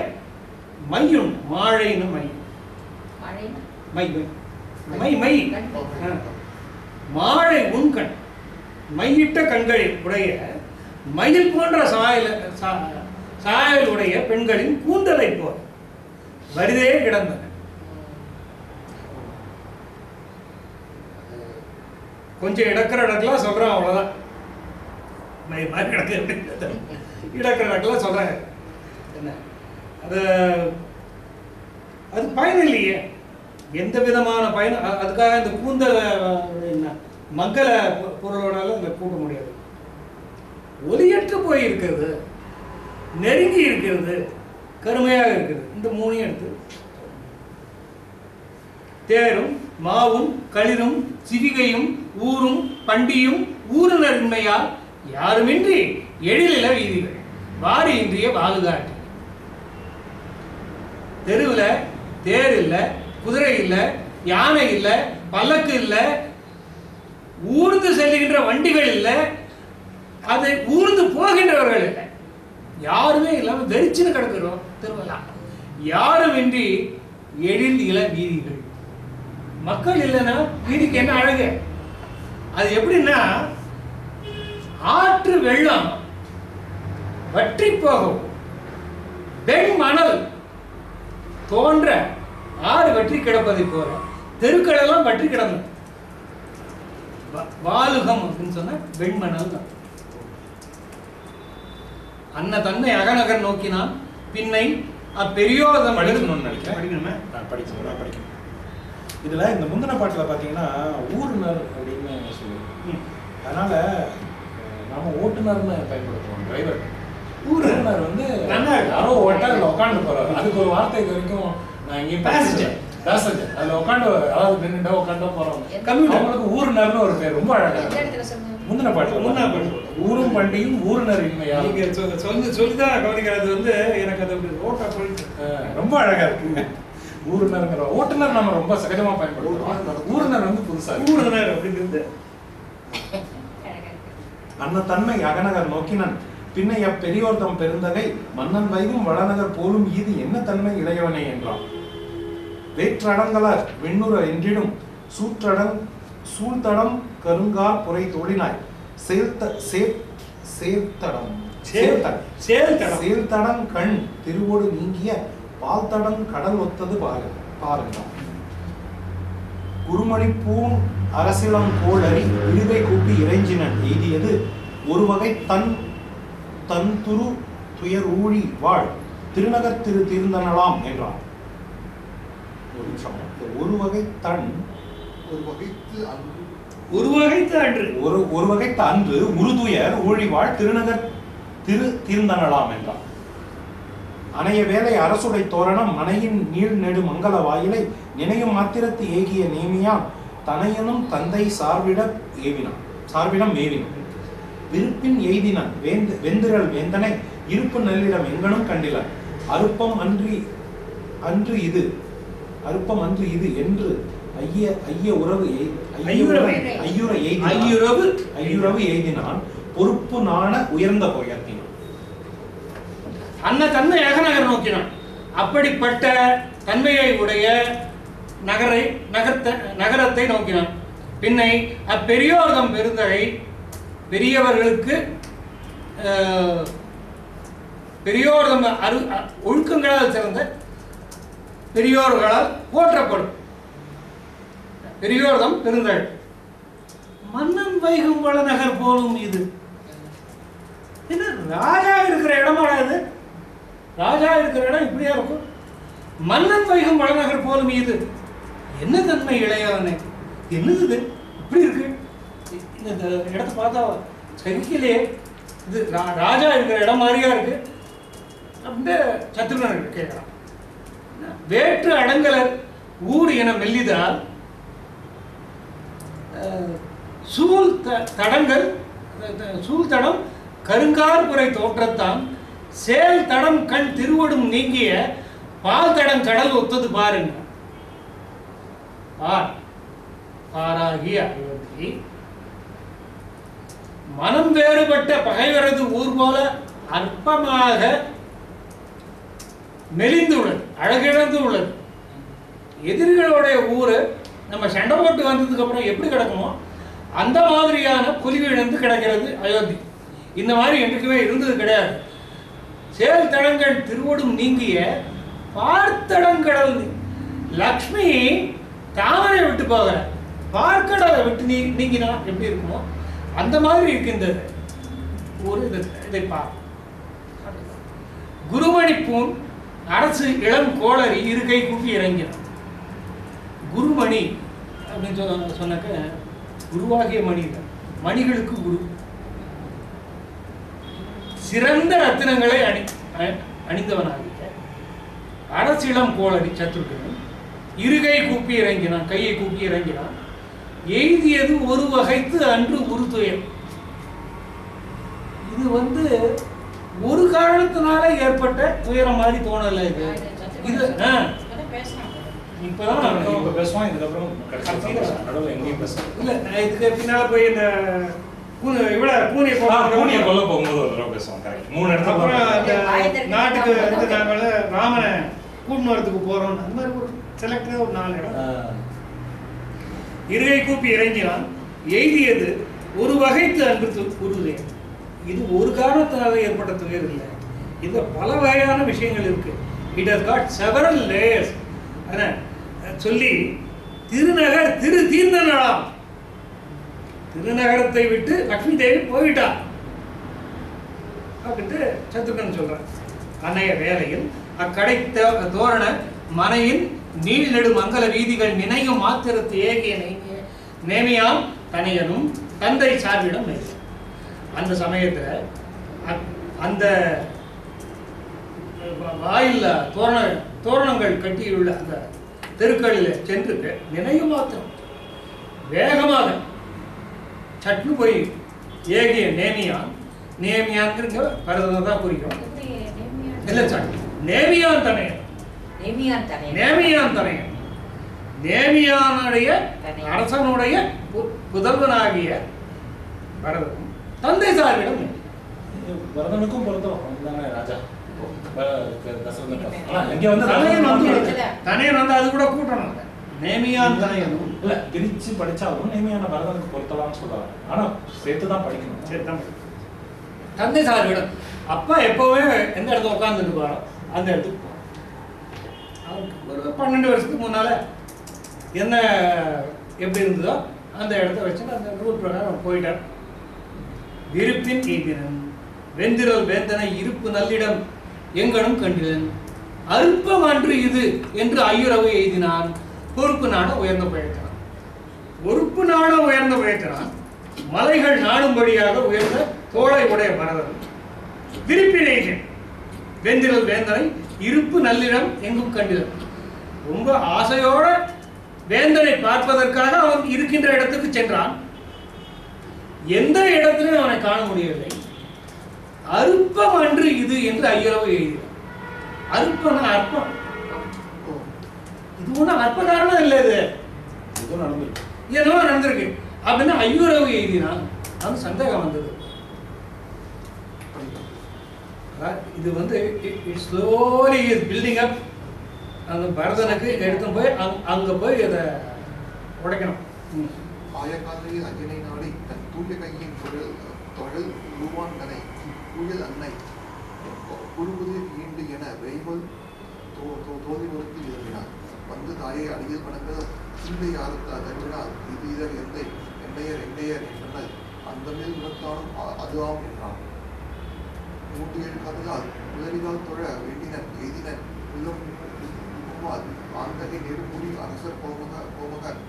மையுண் மாழைன்னு மை மை மை மை மாழை உண்கண் மையிட்ட கண்களை உடைய மயில் போன்ற சாயல் உடைய பெண்களின் கூந்தலை போல் வரிதே கிடந்தன. கொஞ்சம் இடக்கிற இடத்துல சொல்றேன், அவ்வளவுதான். மாதிரி கிடக்கு இடக்கிற இடத்துல சொல்றாங்க. என்ன அது பயன் இல்லையே, எந்த விதமான பயன். அதுக்காக இந்த கூந்தல் மங்கள பொருளோடால இந்த கூட்ட முடியாது. ஒலியற்று போய் இருக்கிறது, நெருங்கி இருக்கிறது, கருமையாக இருக்கிறது. இந்த மூணையும் எடுத்து தேரும் மாவும் களிரும் சிவிகையும் ஊரும் பண்டியும் ஊருநன்மையால் யாருமின்றி எழிலில வீதிகள் வாரி இன்றிய வாழுகாட்டி. தெருவில் தேர் இல்லை, குதிரை இல்லை, யானை இல்லை, பல்லக்கு இல்லை, ஊர்ந்து செல்லுகின்ற வண்டிகள் இல்லை, அதை ஊர்ந்து போகின்றவர்கள் இல்லை, யாருமே இல்லாம வெறிச்சுன்னு கிடக்கிறோம் திருவள்ளா. யாருமின்றி எழில் இள வீதிகள். மக்கள் இல்லைன்னா வீதிக்கு என்ன அழகு? அது எப்படின்னா ஆற்று வெள்ளம் வற்றி போகும், வெண் மணல் தோன்ற ஆறு வற்றி கிடப்பதை போல தெருக்கள் எல்லாம் வற்றி கிடந்தது. வாலுகம் அப்படின்னு சொன்னா வெண்மணல் தான். அன்ன தன்னை அகநகர் நோக்கினான் பின்னை அப்பெரியோதம் படிக்கணும்னு நினைக்கிறேன். படிக்கணுமே படிக்கணும். இதுல இந்த முந்தின பாட்டுல பாத்தீங்கன்னா ஊருனர் அப்படின்னு சொல்லுவோம். அதனால நாம ஓட்டுநர்னு பயன்படுத்துவோம். டிரைவர் ஊருனர் வந்து யாரோ ஓட்டர்ல உட்காந்து போறாரு. அதுக்கு ஒரு வார்த்தை இது வரைக்கும் நான் எங்கேயும் பேசஞ்சர் அதுல உட்காந்து, அதாவது நின்றுட்டா உட்காந்தா போறவங்க அவங்களுக்கு ஊருனர்னு ஒரு பேர். ரொம்ப அழகா முந்தின பாட்டு ஊரும் பண்டியும் ஊருனர் இன்மையா நீங்க சொல்லிதான் கவனிக்கிறது வந்து எனக்கு அது ரோட்டா போயிட்டு ரொம்ப அழகா இருக்கு. ஊருனர்ங்கிற ஓட்டுநர் நம்ம ரொம்ப சகஜமா பயன்படுத்துறோம். ஊருனர் வந்து புதுசா ஊருனர் அப்படிங்கிறது. அன்ன தன்மை அகநகர் நோக்கினன் பின்னை அப்பெரியோர்தம் பெருந்தகை மன்னன் வைகும் வளநகர் போலும் இது என்ன தன்மை இளையவனே என்றான். வேற்றடங்களார் வெண்ணுற என்றிடும் சூழ்தடம் கருங்கார் புரை தோழினாய் சேர்த்தடம் கண் திருவோடு நீங்கிய பால்தடம் கடல் ஒத்தது பாருங்கள். குருமணிப்பூன் அரசிலம் கோளறி விருதை கூட்டி இறைஞ்சினன் எய்தியது ஒரு வகை தன் துரு துயர் ஊழி வாழ் திருநகர் தீர்ந்தனலாம் என்றான். ஒரு நிமிஷம். ஒரு வகை அன்று உருதுயர் ஊழிவாழ் திருநகர் தீர்ந்தனலாம் என்றான். அணைய வேலை அரசுடை தோரணம் மனையின் நீள் நெடு மங்கள வாயிலை நினையும் மாத்திரத்து ஏகிய நேமியான் தனையனும் தந்தை சார்பிடம் மேவினான். விருப்பின் எய்தினான் வெந்திரல் வேந்தனை இருப்பு நல்லிடம் எங்கனும் கண்டிலன். அருப்பம் அன்று இது என்று ஐயுறவு எய்தினான் பொறுப்பு நாண உயர்ந்த போயத்தினான். அன்ன தன்மை அகநகர் நோக்கினான். அப்படிப்பட்ட தன்மையை உடைய நகரத்தை நோக்கினான். பின்னை அப்பெரியோர்தம் பெருந்தகை பெரியவர்களுக்கு பெரியோர்தம் ஒழுக்கங்களால் சிறந்த பெரியோர்களால் போற்றப்படும் பெரியோர்தம் பெருந்தகை மன்னன் வைகும் வளநகர் போலும் இது என்ன ராஜா இருக்கிற இடமாடா இது? ராஜா இருக்கிற இடம் இப்படியா இருக்கும்? மன்னன் வைகும் வளநகர் போலும் இது என்ன தன்மை இளையவனே? என்னது இப்படி இருக்கு? இந்த இடத்தை பார்த்தா சரிக்கலையே, இது ராஜா இருக்கிற இடம் மாதிரியா இருக்கு அப்படின்னு சத்ருகன் கேட்கிறான். வேற்று அடங்கலர் ஊர் என மெல்லிதால் சூழ்தடம் கருங்கார் புரை தோற்றத்தான் சேல் தடம் கண் திருவடும் நீங்கிய பால் தடம் கடல் ஒத்தது பாருங்க. பாராகிய அயோத்தி மனம் வேறுபட்ட பகைவரது ஊர் போல அற்பமாக மெலிந்துள்ளது, அழகிழந்து உள்ளது. எதிரிகளுடைய ஊரு நம்ம சண்டை போட்டு வந்ததுக்கு அப்புறம் எப்படி கிடக்குமோ அந்த மாதிரியான பொலிவிழந்து கிடக்கிறது அயோத்தி. இந்த மாதிரி என்றைக்குமே இருந்தது கிடையாது. சேல் தடங்கள் திருவடும் நீங்கிய பார்த்தடங்கடல் லக்ஷ்மி தாமரை விட்டு போகிற பார்க்கடலை விட்டு நீங்கினா எப்படி இருக்குமோ அந்த மாதிரி இருக்கின்றது ஒரு இதை பார். குருமணிப்பூன் அரசு இளம் கோளறி இருக்கை கூப்பி இறங்கினான். குருமணி அப்படின்னு சொன்னாக்க குருவாகிய மணிகள், மணிகளுக்கு குரு. சிறந்த ரத்தினங்களை அணிந்தவனாகிய அரசிளம் கோளறி சத்ருகன் இருகை கூப்பி இறங்கினான், கையை கூப்பி இறங்கினான். எய்தியது ஒரு வகைத்து அன்று உருதுயர். இது ஒரு காரணத்தினால ஏற்பட்ட துயரம் மாதிரி தோணல. இது இப்பதான் பேசுவான். இதுக்கப்புறம் இல்ல இதுக்கு பின்னால போய் இந்த பூனையை கொல்ல போகும்போது ஒரு தடவை பேசுவான். கரெக்ட். 3 இடத்துல நாட்டுக்கு நாங்கள ராமனை கூட்டு வரத்துக்கு போறோம். அந்த மாதிரி ஒரு செலக்டா ஒரு 4 இடம். இருகை கூப்பி இறங்கினான். எய்தியது ஒரு வகைத்து அன்று உருதுயர். இது ஒரு காரணத்தினால ஏற்பட்ட துயர் இல்லை. இது பல வகையான விஷயங்கள் இருக்கு. It has got several layers சொல்லி திருநகர் தீர்ந்தனலாம். திருநகரத்தை விட்டு லக்ஷ்மி தேவி போயிட்டா அப்படின்ட்டு சத்ருகன் சொல்றான். அன்னைய வேளையில் அக்கடை தோரண மனையின் நீள் நெடு மங்கள வீதிகள் நினையும் மாத்திரத்து ஏகிய நேமியாம் தனியனும் தந்தை சார்பிடம் நெய்யும். அந்த சமயத்துல அந்த வாயில்ல தோரணங்கள் கட்டியுள்ள அந்த தெருக்களில் சென்று நினைவு மாத்திரம் வேகமாக சட்னு போய் ஏகிய நேமியான்ங்கிறங்க பரதம் தான் குறிக்கும். இல்லை சார், நேமியான் தனையன் நேமியானுடைய அரசனுடைய புதல்வனாகிய பரதன் தந்தை சார்பிடம் பரதனுக்கும் பொருத்தம் ராஜா தனையன் வந்து அது கூட கூட்டணும். நேமியான் தனையனும் இல்ல பிரிச்சு படிச்சாலும் நேமியான பரதனுக்கு பொருத்தலாம்னு சொல்றாங்க. ஆனா சேர்த்துதான் படிக்கணும். சேர்த்துதான் தந்தை சார்பிடம். அப்பா எப்பவுமே எந்த இடத்துல உட்காந்துட்டு போறோம் அந்த இடத்துக்கு போறோம். ஒரு 12 வருஷத்துக்கு முன்னால என்ன எப்படி இருந்ததோ அந்த இடத்த வச்சு அந்த ரூட் பிரகாரம் போயிட்டார். விருப்பின் எய்தினன் வெந்திரல் வேந்தனை இருப்பு நல்லிடம் எங்கனும் கண்டிலன் அல்பம் அன்று இது என்று ஐயுறவு எய்தினான். பொறுப்பு நாட உயர்ந்த பயிற்றான். பொறுப்பு நாட உயர்ந்த பயிற்றான். மலைகள் நாடும்படியாக உயர்ந்த தோளை உடைய பரதன் விருப்பின் எய்தின் வெந்திரல் வேந்தனை இருப்பு நல்லிடம் எங்கும் கண்டிலன். ரொம்ப ஆசையோட வேந்தனை பார்ப்பதற்காக அவன் இருக்கின்ற இடத்துக்கு சென்றான். எந்த இடத்திலும் அவனை காண முடியவில்லை. அற்பம் அன்று இது என்று ஐயரவு எழுதினார். அற்பம் அற்பம் இது ஒன்றும் அற்ப காரணம் இல்லை. இது என்னவோ நடந்திருக்கு அப்படின்னு ஐயுறவு எழுதினான். அது சந்தேகம் வந்தது. இது வந்து ஸ்லோலி இஸ் பில்டிங் அப். அந்த பரதனுக்கு எடுத்து போய் அங்க போய் அதை உடைக்கணும். ஆயக்காலையில் அஞ்சனை நாடி தன் தூய கையின் தொழில் உருவான் தனை புயல் அன்னை குறுகுதிர் ஈண்டு என வெய்வல் தோதி கொடுத்து எழுதினார். வந்து தாயை அடியில் பணங்க சிந்தை ஆரத்த தருவினால் இது இதர் எந்தை எண்ணையர் என்றனர். அந்த மேல் உணர்த்தானும் அதுவாம் என்றான். 107 கதையால் உதறிகால் தொழ வேண்டினன் எய்தினன் ஆந்தகை நெருமுடி அரசர் கோமகன்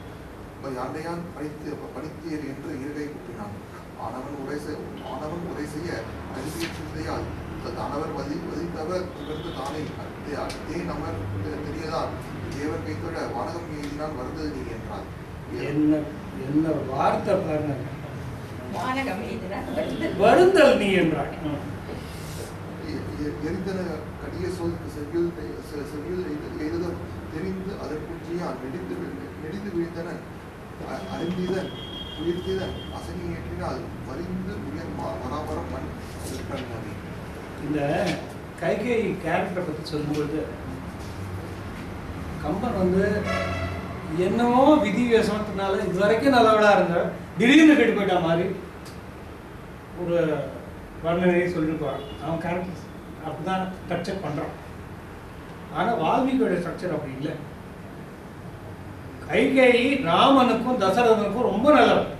யாண்டையான் படித்தீர் என்று இருகை குட்டினான். ஆனவன் உரை செய்ய அருகிய சிந்தையால் தானவர் வதித்தவர் இவர்ந்து தானே அதே நமர் தெரியதால் தேவர் கைத்தொழ வானகம் எழுதினால் வருந்தது நீ என்றார். என்ன வார்த்தை பாருங்க. வருந்தல் நீ என்றார். எரிந்தன கடிய செவ்வியல் எய்ததும் தெரிந்து அதற்குற்றியான் நெடிந்து விழித்தனன் அறிந்தீதன் உயிர்த்தீதன் அசனி ஏற்றினால் வரிந்து உயர் வராமரம் மண் கண்ணாடி. இந்த கைகேயி கேரக்டரை பற்றி சொல்லும்போது கம்பன் வந்து என்னவோ விதி விவசாயத்தினால இது வரைக்கும் நல்லவளா இருந்த திடீர்னு கெட்டு போயிட்டா மாதிரி ஒரு வர்ணனையை சொல்லிருப்பான். அவன் கேரக்டர் அப்படிதான் ஸ்ட்ரக்சர் பண்றான். ஆனா வால்மீகியோட ஸ்ட்ரக்சர் அப்படி இல்லை. கைகேயி ராமனுக்கும் தசரதனுக்கும் ரொம்ப நல்லவர்.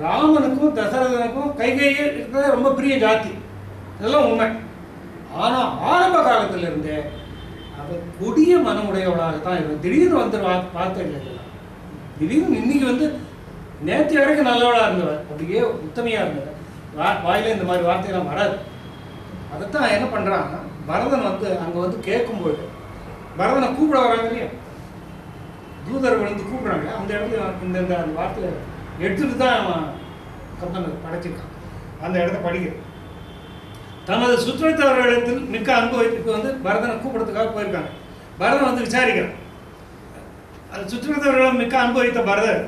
ராமனுக்கும் தசரதனுக்கும் கைகேயி இருக்கிறது ரொம்ப பெரிய ஜாதி, இதெல்லாம் உண்மை. ஆனா ஆரம்ப காலத்துல இருந்தே அவ கொடிய மனமுடையவளாகத்தான் இருக்கும். திடீர்னு வந்து பார்த்த இல்லை. திடீர்னு இன்னைக்கு வந்து நேற்று வரைக்கும் நல்லவளா இருந்தவர், அப்படியே உத்தமையா இருந்தவர். வாயில இந்த மாதிரி வார்த்தையெல்லாம் வராது. அதைத்தான் என்ன பண்றான், பரதன் வந்து அங்க வந்து கேட்கும்போது பரதனை கூப்பிட வராங்க இல்லையா, தூதர்கள் வந்து கூப்பிடுறாங்க. அந்த இடத்துல இந்த வார்த்தை எடுத்துட்டு தான் அவன் கம்பன் படைச்சிருக்கான். அந்த இடத்த படிக்கிறான். தமது சுற்றத்தவர்களிடத்தில் மிக்க அன்பு வைத்து வந்து பரதனை கூப்பிடுறதுக்காக போயிருக்காங்க. பரதன் வந்து விசாரிக்கிறான். அந்த சுற்றத்தவர்களிடம் மிக்க அன்பு வைத்த பரதர்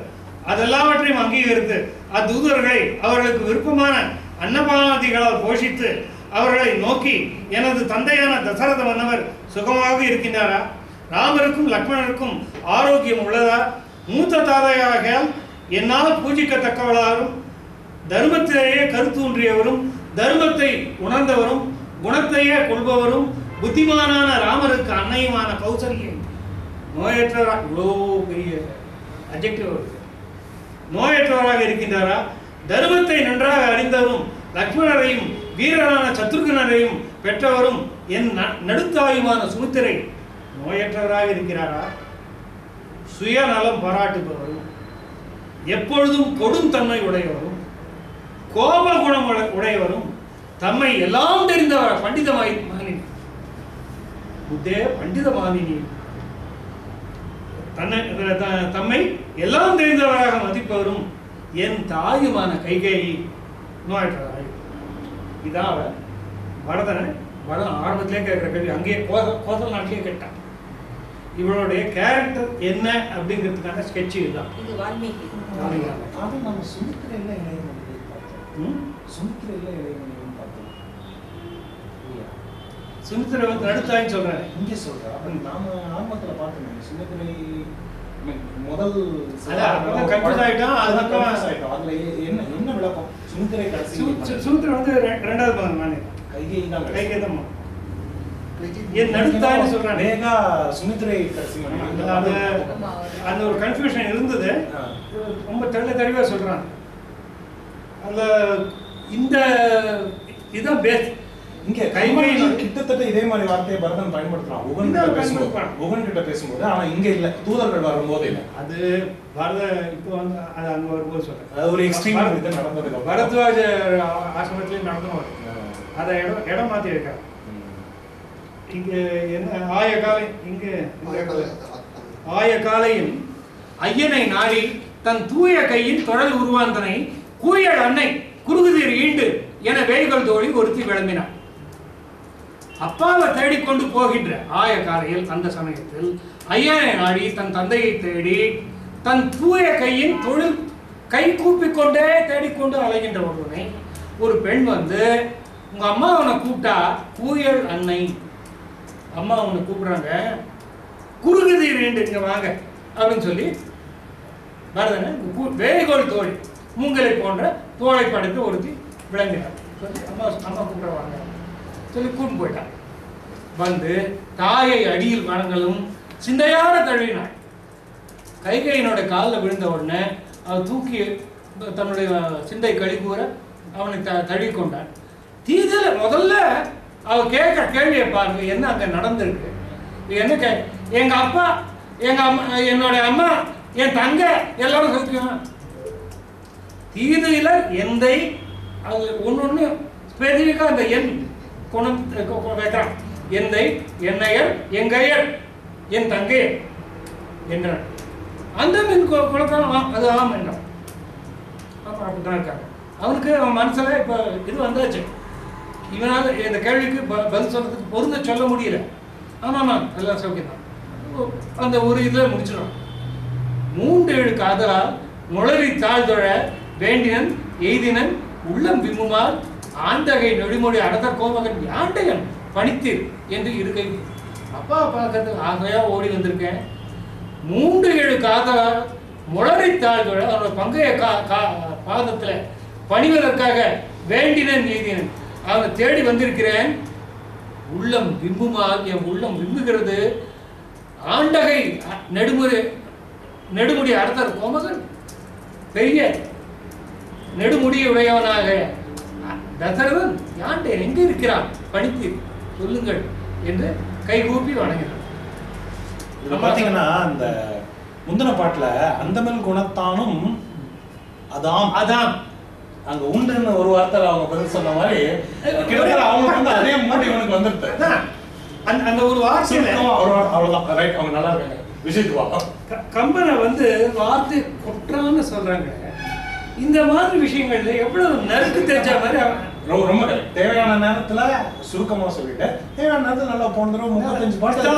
அதெல்லாவற்றையும் அங்கீகரித்து அத்தூதர்களை அவர்களுக்கு விருப்பமான அன்னபானாதிகளால் போஷித்து அவர்களை நோக்கி, எனது தந்தையான தசரத மன்னவர் சுகமாக இருக்கின்றாரா? ராமருக்கும் லக்ஷ்மணருக்கும் ஆரோக்கியம் உள்ளதா? மூத்த தாதையாகையால் என்னால் பூஜிக்கத்தக்கவளாரும் தர்மத்திலேயே கருத்தூன்றியவரும் தர்மத்தை உணர்ந்தவரும் குணத்தையே கொள்பவரும் புத்திமானான ராமருக்கு அன்னையுமான கௌசல்யை நோயற்றவரா. இவ்வளோ பெரிய அட்ஜெக்டிவ் வருது. நோயற்றவராக இருக்கின்றாரா? தர்மத்தை நன்றாக அறிந்தவரும் லக்ஷ்மணரையும் வீரரான சத்ருகனரையும் பெற்றவரும் என் நடுத்தாயுமான சுமித்திரை நோயற்றவராக இருக்கிறாரா? சுயநலம் பாராட்டுபவரும் எப்பொழுதும் கொடும் தன்மை உடையவரும் கோப குணம் உடையவரும் தம்மை எல்லாம் தெரிந்தவர் பண்டித மாலினி புத்தே பண்டித மாலினி தம்மை எல்லாம் தெரிந்தவராக மதிப்பவரும் என் தாயுமான கைகேயி நோயற்றவராக. இதான் அவன் பரதனை ஆரம்பத்திலே கேட்கிற கேள்வி. அங்கேயே கோசல் நாட்டிலேயே கேட்டான். இவளுடைய கேரக்டர் என்ன அப்படிங்கிறதுக்கான ஸ்கெட்ச் இதுதான். இது வால்மீகி. நம்ம சுமித்திரையில சுமித்திரை வந்து நடுத்தாயின்னு சொல்றேன். இங்கே சொல்றேன். நாம ஆரம்பத்துல பார்த்தோம் சுமித்திரை முதல் கன்ஃபியூஸ் ஆயிட்டான். அதுல என்ன விளக்கம்? சுமித்திரை சுமித்திரை வந்து ரெண்டாவது பாகம் நானே கைகை தான் என் நடுத்தாயின்னு சொல்றேன். வேகா சுமித்திரை கடைசி அந்த ஒரு கன்ஃபியூஷன் இருந்தது. ரொம்ப தெளிவா சொல்றான். அதுல இந்த இதுதான் பேஸ். இங்க கைகை கிட்டத்தட்ட இதே மாதிரி வார்த்தையை பரதன் பயன்படுத்துறான் உகன் கிட்ட பேசும்போது. ஆனா இங்க இல்ல, தூதர்கள் வரும்போது இல்ல. அது பரத இப்போ வந்து அது அங்க வரும்போது சொல்றேன். அது ஒரு எக்ஸ்ட்ரீம் நடந்தது. பரத்வாஜ ஆசிரமத்திலையும் நடந்தோம். அதை இடம் மாத்தி இருக்காரு. இங்க என்ன ஆயகாலை இங்க ஆயகாலையில் ஐயனை நாடி தன் தூய கையின் தொடல் உருவாந்தனை கூயல் அன்னை குறுகுதீர் ஈண்டு என வேய்கள் தோழி ஒருத்தி விளம்பினார். அப்பாவை தேடிக்கொண்டு போகின்ற ஆயக்காலையில் அந்த சமயத்தில் ஐயனை நாடி தன் தந்தையை தேடி தன் தூய கையின் தொழில் கை கூப்பிக்கொண்டே தேடிக்கொண்டு அலைகின்ற ஒருவனை ஒரு பெண் வந்து, உங்க அம்மா அவனை கூப்பிட்டா கூயல் அன்னை, அம்மா அவனை கூப்பிடுறாங்க, குறுகுதீர் ஈண்டு இங்க வாங்க அப்படின்னு சொல்லி பரதனை வேய்கோள் தோழி மூங்கலை போன்ற தோளை படைத்து ஒருத்தி விளங்கினார். சொல்லி அம்மா கூப்பிடுவாங்க சொல்லி கூட்டு போயிட்டான். வந்து தாயை அடியில் வணங்கலும் சிந்தையார தழுவினாள். கைகையினோட காலில் விழுந்த உடனே அவள் தூக்கி தன்னுடைய சிந்தை கழி கூற அவனை தழுவி கொண்டான். தீதில முதல்ல அவ கேட்க கேள்வியை பாருங்க, என்ன அங்க நடந்திருக்கு. என்ன எங்க அப்பா, எங்க அம்மா, என்னோட அம்மா, என் தங்க எல்லாரும் சௌக்கியம். தீதியில எந்தை அது ஒன்னொன்னு ஸ்பெசிஃபிக்கா அந்த எண் குணம் வைக்கிறான். எந்தை, என்னையர், எங்கையர், என் தங்கையர் என்றான். அந்த மின் குலத்தான் அது ஆம் என்றான். அப்ப அப்படிதான் இருக்காங்க. அவனுக்கு அவன் மனசுல இப்ப இது வந்தாச்சு. இவனால இந்த கேள்விக்கு பதில் சொல்றதுக்கு பொருந்த சொல்ல முடியல. ஆமாமா எல்லாம் சௌக்கியம் தான். அந்த ஒரு இதுல முடிச்சிடும். 3 காதலால் நுழறி தாழ்தொழ வேண்டினன் எய்தினன் உள்ளம் விம்முமால் ஆண்டகை நொடிமொழி அடதர் கோமகன் யாண்டையன் பணித்தீர் என்று இருக்கை. அப்பா பார்க்கறதுக்கு ஆகையா ஓடி வந்திருக்கேன். 3 காதலால் முளறி தாழ்தொழ அவனோட பங்கைய பாதத்துல பணிவதற்காக வேண்டினன் எய்தினன் அவனை தேடி வந்திருக்கிறேன். உள்ளம் விம்புமால் என் உள்ளம் விம்புகிறது. ஆண்டகை நெடுமுடி அரசர் கோமகன் பெரிய நெடுமுடியுடையவனாக தசரதன் யாண்டே எங்க இருக்கிறான் பணித்து சொல்லுங்கள் என்று கைகூப்பி வணங்கினார். பாத்தீங்கன்னா அந்த முந்தின பாட்டுல அந்தமில் குணத்தானும் அதாம் அதாம் அங்க உண்டுன்னு ஒரு வார்த்தை அவங்க பதில் சொன்ன மாதிரி அவங்க வந்து அதே மூடி இவனுக்கு வந்துருது. அந்த ஒரு வார்த்தை அவ்வளவுதான் ரைட். அவங்க நல்லா இருக்காங்க. விஷயத்துவா கம்பனை வந்து வார்த்தை கொற்றான்னு சொல்றாங்க. இந்த மாதிரி விஷயங்கள்ல எவ்வளவு நறுக்கு தெரிஞ்ச மாதிரி ரொம்ப தேவையான நேரத்துல சுருக்கமா சொல்லிட்டேன். தேவையான நேரத்துல நல்லா போன தடவை 35 பாட்டு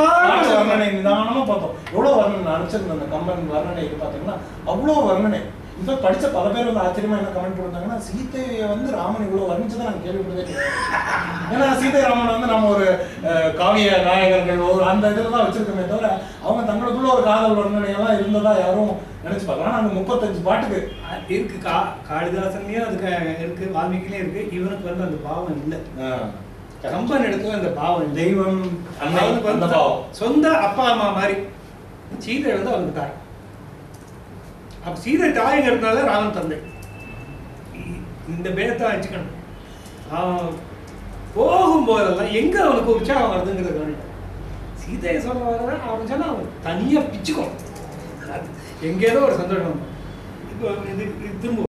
வர்ணனை நிதானமா பார்த்தோம். எவ்வளவு வர்ணனை நினைச்சிருந்த அந்த கம்பன் வர்ணனை இது பாத்தீங்கன்னா அவ்வளவு வர்ணனை. இந்த படிச்ச பல பேர் வந்து ஆச்சரியமா என்ன கமெண்ட் கொடுத்தாங்கன்னா, சீதையை வந்து ராமன் இவ்வளவு வர்ணிச்சதை நாங்க கேள்விப்பட்டதே. ஏன்னா சீதை ராமன் வந்து நம்ம ஒரு காவிய நாயகர்கள் ஒரு அந்த இதுல தான் வச்சிருக்கோமே தவிர அவங்க தங்களுக்குள்ள ஒரு காதல் வர்ணனை எல்லாம் இருந்ததா யாரும் நினைச்சு பார்க்கலாம். அந்த 35 பாட்டுக்கு இருக்கு. காளிதாசன்லயும் அதுக்கு இருக்கு, வால்மீகிலயும் இருக்கு. இவனுக்கு வந்து அந்த பாவம் இல்லை. கம்பன் இடத்துல அந்த பாவம் தெய்வம் அவனுக்கு வந்து பாவம் சொந்த அப்பா அம்மா மாதிரி. சீதை வந்து அவனுக்கு தாய். அப்போ சீதை தாய்ங்கிறதுனால ராமன் தந்தை. இந்த பேதத்தை வச்சுக்கணும். அவன் போகும்போதெல்லாம் எங்கே அவனுக்கு உற்சாகம் வருதுங்கிறத கவனிப்பான். சீதையை சொல்ல வர அவன் சொன்னால் அவன் தனியாக பிச்சுக்கும். எங்கேதோ ஒரு சந்தோஷம். இப்போ இது திரும்ப